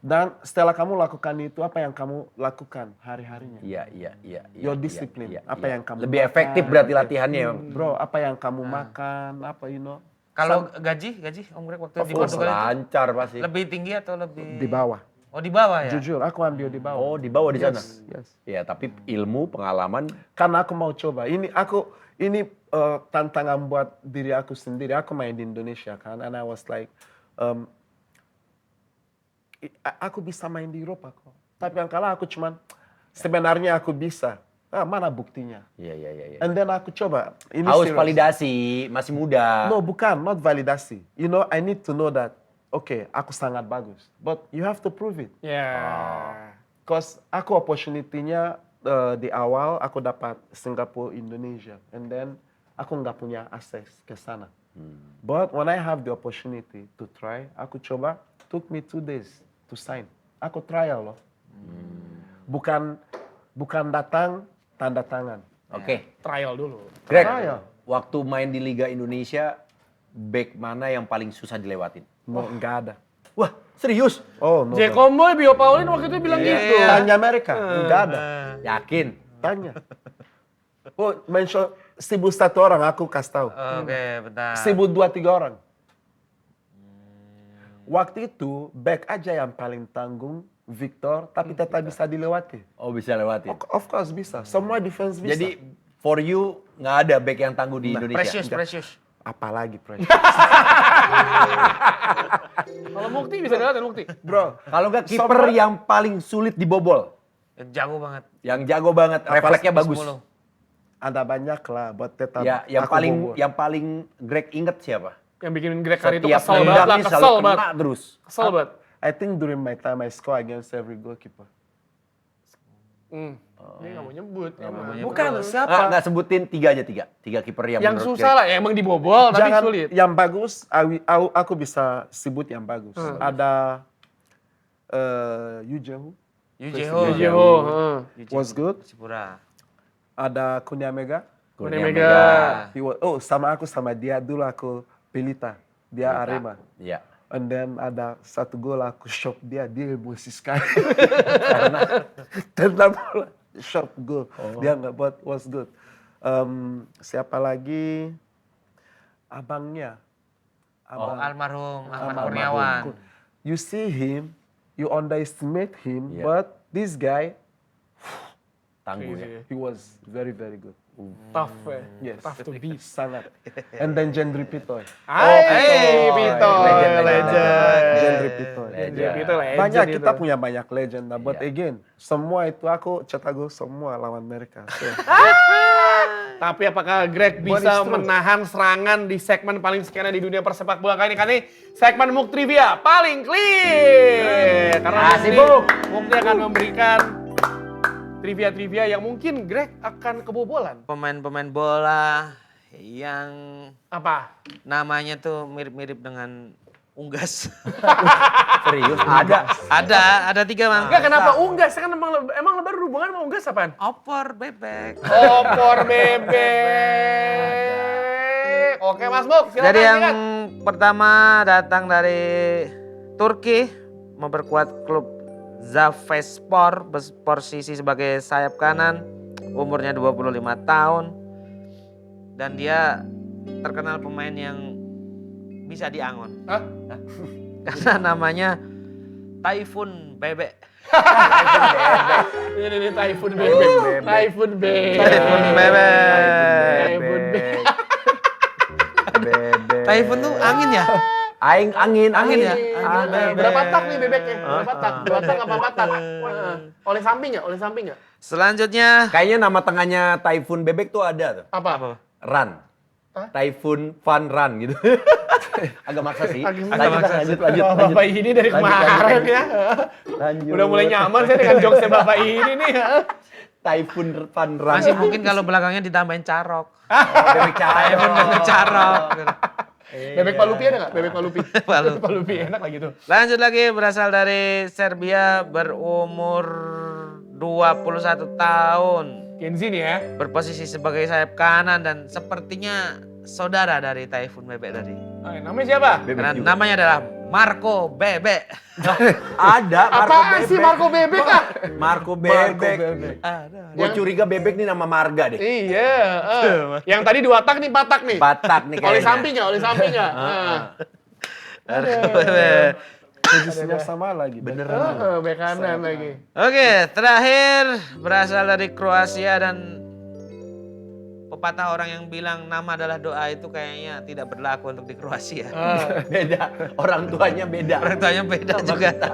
Dan setelah kamu lakukan itu, apa yang kamu lakukan hari-harinya? iya, iya, iya. Your iya, discipline. iya, Apa iya. yang kamu lebih makan, efektif berarti latihannya. Bro, apa yang kamu makan, apa Kalau gaji Om Greg waktu di Oh, Portugal itu lancar pasti. lebih tinggi atau lebih di bawah. Oh, di bawah ya? Jujur, aku ambil di bawah. Oh, di bawah di sana. Yes. Ya, tapi ilmu, pengalaman. Karena aku mau coba. Ini tantangan buat diri aku sendiri. Aku main di Indonesia kan, and I was like, aku bisa main di Eropa kok. Tapi yang kalah aku cuman sebenarnya aku bisa. Mana buktinya? Iya, iya, iya. And then aku coba. Ini Haus serius. validasi, masih muda. No, bukan, not validasi. You know, I need to know that, okay, aku sangat bagus. But you have to prove it. Ya. Cause aku opportunity-nya di awal aku dapat Singapore, Indonesia, and then aku nggak punya akses ke sana. But when I have the opportunity to try, aku coba. Took me 2 days to sign. Aku trial loh. Bukan datang tanda tangan. Oke. Trial dulu. Greg, Trial. waktu main di Liga Indonesia, back mana yang paling susah dilewatin? No, nggak ada. Wah, serius? Oh, no. J. Comboy, Bio Paulin waktu itu bilang gitu. Tanya mereka, nggak ada. Yakin? Tanya. Oh, mention 1.001 orang aku kasih tahu. Oke, bentar. 1.002-1.003 orang. Waktu itu back aja yang paling tanggung Victor, tapi tetap bisa dilewati. Oh, bisa lewatin. Of course bisa. Semua defense bisa. Jadi, for you, nggak ada back yang tangguh di Indonesia? Precious. apalagi pressure. Kalau Mukti bisa lewatin Mukti. Bro, Kalau nggak kiper yang paling sulit dibobol, Jago banget. yang jago banget, refleksnya bagus. 10. ada banyak lah buat tetap Ya, yang aku paling bobol. yang paling Greg inget siapa? Yang bikin Greg Carey itu Setiap kesel banget nendang lah, nih kesel selalu banget. kena terus. Kesel banget. I think during my time I score against every goalkeeper. Dia nggak mau nyebut. emang. Bukan, siapa? Nggak sebutin tiga aja tiga kiper yang Yang menurut susah lah, ya, emang dibobol tapi Jangan sulit. yang bagus, aku bisa sebut yang bagus. Ada Yu Jehu Yujeho. Yujeho, was good. Persipura. Ada Kurnia Mega. Kurnia Mega. Sama dia dulu aku Pelita. Dia Arema. Iya. And then ada satu gol aku shock dia emosi sekali. Tendang bola, shock gol. Dia nggak buat, was good. Siapa lagi? Abangnya. Almarhum Ahmad Kurniawan. You see him, you underestimate him, Yeah. but this guy, Tangguh ya. he was very, very good. Tough ya. Yes, tough to beat, sangat. And then Jendri Pitoy. Hai, Pito, Legend. Jendri Pitoy. Pito legend Banyak, itu. kita punya banyak legend. But Iya. again, semua itu aku cetak gol semua lawan mereka. So, Tapi apakah Greg But bisa it's true. menahan serangan di segmen paling sekian di dunia persepak bola kali ini? Kali ini segmen Muk Trivia paling clear. Karena Asik, nanti Bung. Mukti akan memberikan trivia-trivia yang mungkin Greg akan kebobolan. Pemain-pemain bola yang Apa? namanya tuh mirip-mirip dengan Unggas. Serius ada. ada 3 Bang. Enggak, kenapa Unggas? Kan emang berhubungan sama Unggas apaan? Opor bebek. Opor bebek. Oke Mas Muk, silakan. Jadi yang silakan. pertama datang dari Turki, memperkuat klub Zafespor, posisi sebagai sayap kanan, umurnya 25 tahun. Dan dia terkenal pemain yang bisa diangon. Hah? Karena namanya Typhoon Bebek. Ini Typhoon bebek. Typhoon bebek. Typhoon Bebek. Typhoon bebek. Typhoon tuh angin ya? Angin ya? Angin. Bebek. Berapa tak nih bebeknya? Berapa tak? 2 tak apa 4 tak? Oleh samping nggak? Oleh samping nggak? Selanjutnya Kayaknya nama tengahnya Typhoon Bebek tuh ada tuh. Apa? Run. Hah? Typhoon Fun Run gitu. Agak maksa sih. Agak Lanjut. Bapak ini dari kemarin ya. Lanjut. Udah mulai nyaman saya dengan jokesnya Bapak ini nih. Typhoon Fun Run. masih mungkin kalau belakangnya ditambahin carok. Bebek Typhoon Bebek carok. Bebek palupi ada nggak? Bebek palupi. Palu. Palupi enak lah gitu. Lanjut lagi, berasal dari Serbia, berumur 21 tahun. Kenzi nih ya. Berposisi sebagai sayap kanan dan sepertinya saudara dari Typhoon Bebek tadi. Namanya siapa? Karena namanya adalah Marco Bebek. Ada Apaan sih Marco Bebek ah? Marco Bebek. Ada. Gue curiga Bebek nih nama marga deh. Iya. Yang tadi 2 tak nih 4 tak nih. Batak nih kayaknya. Oleh samping nggak? Oleh samping nggak? Marco Bebek. posisinya sama lagi. Beneran. Bek kanan lagi. Oke, terakhir berasal dari Kroasia dan pepatah orang yang bilang nama adalah doa itu kayaknya tidak berlaku untuk di Kroasia. Beda. Orang tuanya beda. Orang tuanya beda Sama juga. kita.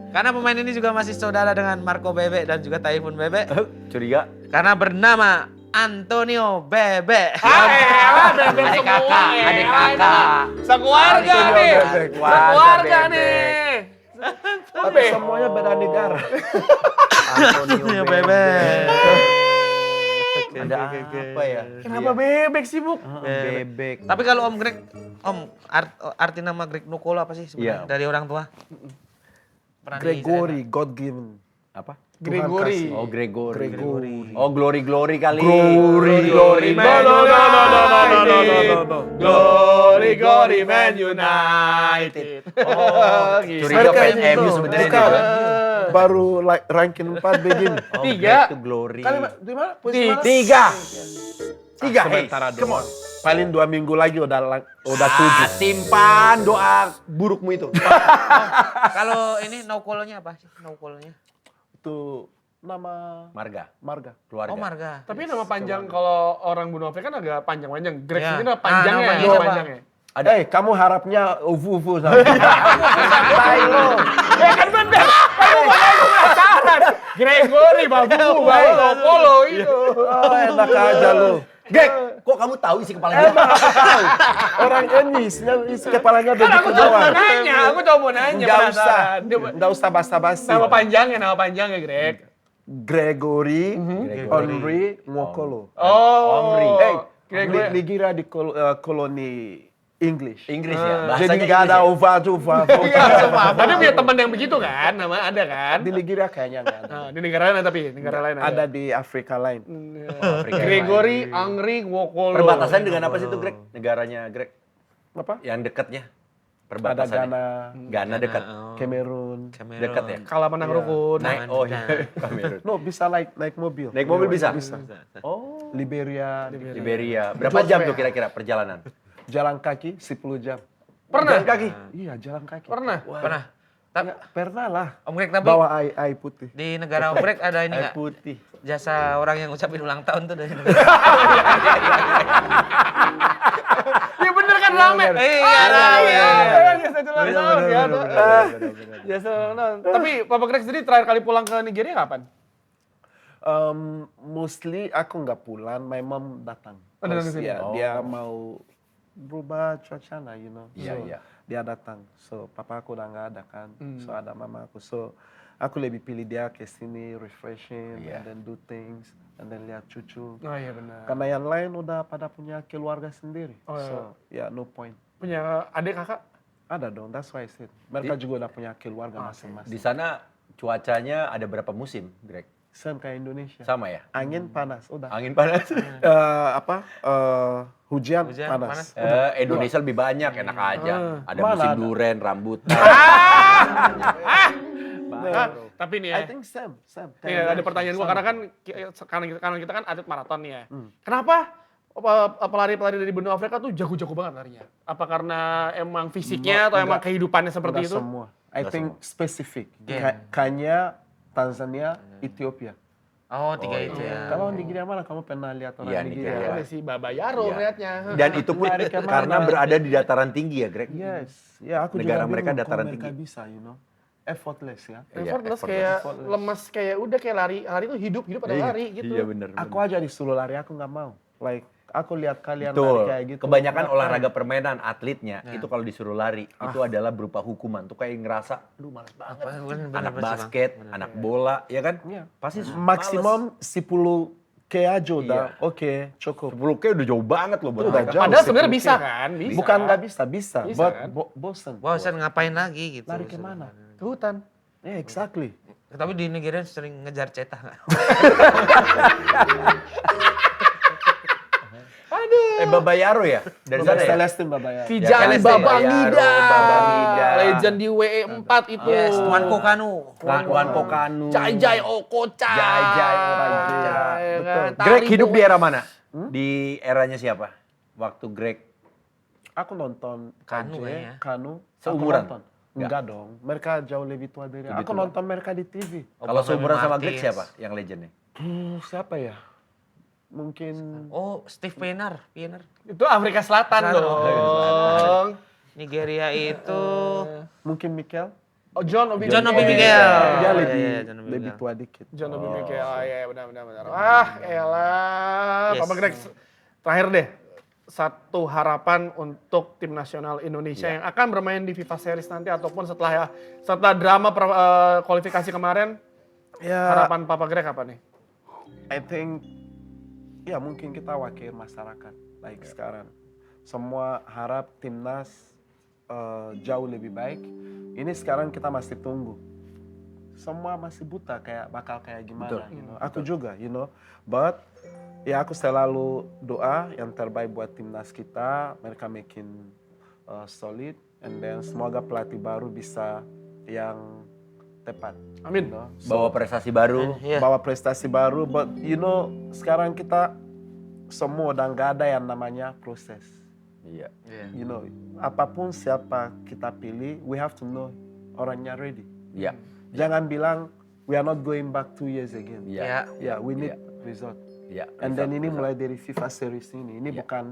Karena pemain ini juga masih saudara dengan Marco Bebek dan juga Typhoon Bebek. Curiga. Karena bernama Antonio Bebek. Elah, Bebek Adik semua. kakak, adik kakak. Sekeluarga Antonio nih. Bebek. Sekeluarga Bebek. nih. Tapi semuanya beda negara. Antonio Bebek. Ada apa ya? Kenapa Bebek sih, Bu? Bebek. Tapi kalau Om Greg, arti nama Greg Nukolo apa sih sebenarnya Iya. dari orang tua? Pernah Gregory, God given. Apa? Gregory. Oh, Gregory. Gregory. Oh, Glory kali. Glory Man United. Glory Man United. Oh, gitu. curiga Mereka fans itu, MU sebenarnya. mereka ini. baru ranking 4 begini. Oh, Tiga. Back to Glory. Di mana? Posisi mana? Tiga. Hey, Sementara come on. Paling 2 minggu lagi udah 7. Simpan doa burukmu itu. Kalau ini Nukolonya apa sih? Nukolonya? Itu nama Marga, marga. keluarga. Oh Marga. Tapi nama panjang kalau orang Bunuh Afrika kan agak panjang-panjang. Greg Ya. ini nama panjangnya. namanya nama siapa? panjangnya. Ada. Kamu harapnya ufu-ufu sama. Santai lo. Kan bener. Kamu penasaran. Gregory, Babu, Polo itu. Oh, enak aja lo. Greg, kok kamu tahu isi kepala dia? Orang ini isi kepalanya Kan aku begitu cuma mau doang. nanya, aku cuma mau nanya. Nggak usah. penasaran. Dia- Nggak usah basa-basi. Nama panjangnya Greg. Gregory, Gregory. Henry, Nwokolo. Oh. Omri. Hey, Gregory. Ligira di koloni English. Inggris ya, Jadi bahasanya nggak ada Inggris ya? ova. Ada punya teman yang begitu kan? Nama ada kan? Di Nigeria kayaknya nggak ada. Nah, di negara lain tapi negara lain Ada di Afrika lain. Afrika Gregory Angri Wokolo. Perbatasan dengan apa sih itu, Greg? Negaranya Greg? Apa? Yang dekatnya? Ada Perbatasannya? Ghana, Ghana dekat. Cameroon. Dekat ya? Kalah menang rukun. Naik, oh iya, Kamerun. No, bisa naik mobil. Naik mobil bisa? Bisa. Oh, Liberia. Liberia. Berapa jam tuh kira-kira perjalanan? Jalan kaki 10 jam. Pernah? Jalan kaki? Iya, jalan kaki. Pernah? Pernah. Ya, pernah lah. Om Greg, tapi Bawa air putih. di negara Om Greg ada ini Air nggak? putih. Jasa orang yang ngucapin ulang tahun tuh dari negara. Ya bener kan rame. Iya, Biasa ulang tahun ya. Biasa ulang tahun. Tapi Papa Greg sendiri terakhir kali pulang ke Nigeria kapan? Mostly aku nggak pulang, my mom datang. Oh, datang ke sini? Ya, dia mau berubah cuacanya, you know. Iya, So, iya. Dia datang. So, papa aku udah nggak ada kan. So, ada mama aku. So, aku lebih pilih dia ke sini, refreshing, Iya. and then do things, and then lihat cucu. Oh iya benar. Karena yang lain udah pada punya keluarga sendiri. Oh, iya. So, ya no point. Punya adik kakak? Ada dong, that's why I said. Mereka juga udah punya keluarga Di masing-masing. sana cuacanya ada berapa musim, Greg? Same kayak Indonesia. Sama ya? Angin panas, udah. Angin panas? Hujan, Hujan, panas. Indonesia lebih banyak, enak aja. Ada Mana musim ada? duren, rambutan. Ah, tapi nih ya. I think same. Nih, ada pertanyaan gua karena kan karena kita kan atlet maraton nih ya. Kenapa pelari-pelari dari benua Afrika tuh jago-jago banget larinya? Apa karena emang fisiknya atau emang kehidupannya seperti Udah itu? semua. I Udah think semua. spesifik. Gen. Kenya, Tanzania, Ethiopia. Oh, tiga itu ya. Kalau Nigeria mana kamu pernah lihat orang Iya, Nigeria? Nigeria. Ada si Baba Yaro Iya. liatnya. Dan itu pun Lari kemana? karena berada di dataran tinggi ya, Greg? Yes. Ya, aku Negara juga mereka bingung dataran kok mereka tinggi. bisa, you know. Effortless ya. Iya, Effortless effortless. kayak Effortless. lemas kayak udah kayak lari itu hidup pada lari gitu. Iya benar. Aku aja disuruh lari, aku nggak mau. Like, aku lihat kalian lari Betul. kayak gitu. Kebanyakan ngapain? olahraga permainan atletnya itu kalau disuruh lari itu adalah berupa hukuman. Tuh kayak ngerasa, lu malas banget. Anak basket, anak bola, ya kan? Iya. Pasti Maksimum 10 K aja udah. Iya. Oke, cukup. 10K udah jauh banget loh buat Itu udah mereka. jauh. Padahal sebenarnya 10K. bisa kan? Bisa. Bukan nggak bisa, bisa. Bisa, But kan? bosen. Bosan ngapain lagi gitu. Lari kemana? Ke hutan. Yeah, exactly. Tapi di Nigeria sering ngejar cetah nggak? Babayaro ya? Dari sana ya? Celestine Babaya. Tijani Celeste, Babangida. Babangida. Legend di WE 4 itu. Yes, Tuan Kokanu. Wan Kokanu. Jai Okocha. Jai Okocha. Ya Betul. kan? Greg Tari hidup di Boy. era mana? Di eranya siapa? Waktu Greg Aku nonton Kanu KJ, kayaknya. Kanu. Seumuran? Aku nonton. Enggak dong. Mereka jauh lebih tua dari Lebih aku. tua. Nonton mereka di TV. kalau Bang seumuran Femi sama Greg Martins. siapa yang legendnya? Siapa ya? Mungkin Oh, Steve Pienaar. Itu Afrika Selatan Selatan. dong. Nigeria itu mungkin Mikel. Oh, John Obi John Obi Mikel. Mikel. Dia Oh, lebih iya, John Obi lebih Mikel. tua dikit. John Obi Mikel. Oh iya benar. Elah. Yes. Papa Greg terakhir deh. Satu harapan untuk tim nasional Indonesia yang akan bermain di FIFA Series nanti ataupun setelah drama kualifikasi kemarin. Ya, Harapan Papa Greg apa nih? I think ya mungkin kita wakil masyarakat like sekarang. Semua harap timnas jauh lebih baik. Ini sekarang kita masih tunggu. Semua masih buta bakal kayak gimana. Betul. You know. Aku juga, you know. But ya aku selalu doa yang terbaik buat timnas kita. Mereka makin solid, and then semoga pelatih baru bisa yang tepat. Amin. You know. Bawa prestasi baru. Iya. Bawa prestasi baru, but you know sekarang kita semua udah nggak ada yang namanya proses. Iya. You know, apapun siapa kita pilih, we have to know orangnya ready. Iya. Jangan bilang we are not going back 2 years again. Iya. Ya. Yeah, we need result. Iya. And then ini Result. mulai dari FIFA Series ini. Ini Iya. bukan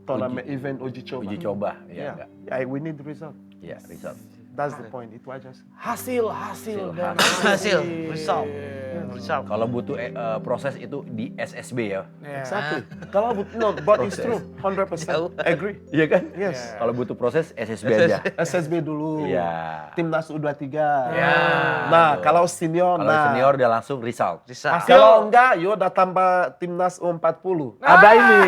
turnamen event uji coba. Uji coba. Iya. Yeah. enggak? Yeah, we need result. Iya, result. That's the point. Itu aja sih. Hasil dan Hasil, result. result. Kalau butuh proses itu di SSB ya. Exactly. Kalau no, but it's true, 100% agree. Iya kan? Yes. Kalau butuh proses SSB aja. SSB dulu. Iya. Timnas U23. Ya. Nah, kalau senior, Kalau senior udah langsung result. Result. Kalau enggak, yo udah tambah timnas U40. Ada ini.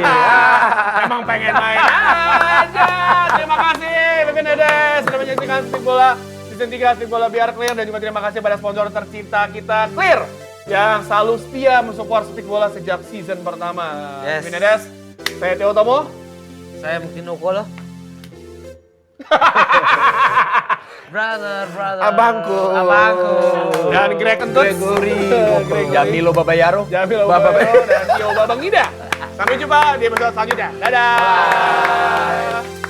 Emang pengen main aja. Terima kasih Pipin Dedes sudah menyaksikan Speak Bola Season 3 Speak Bola Biar Clear. Dan juga terima kasih pada sponsor tercinta kita, Clear, yang selalu setia mensupport Speak Bola sejak season pertama. Yes. Pipin Dedes, saya Theo Tomo. Saya mungkin Nukolo. Brother. Abangku. Dan Greg Kentut. Jamilo Babayaro. Jamil Babayaro dan Tio Babang Ida. Sampai jumpa di episode selanjutnya. Dadah.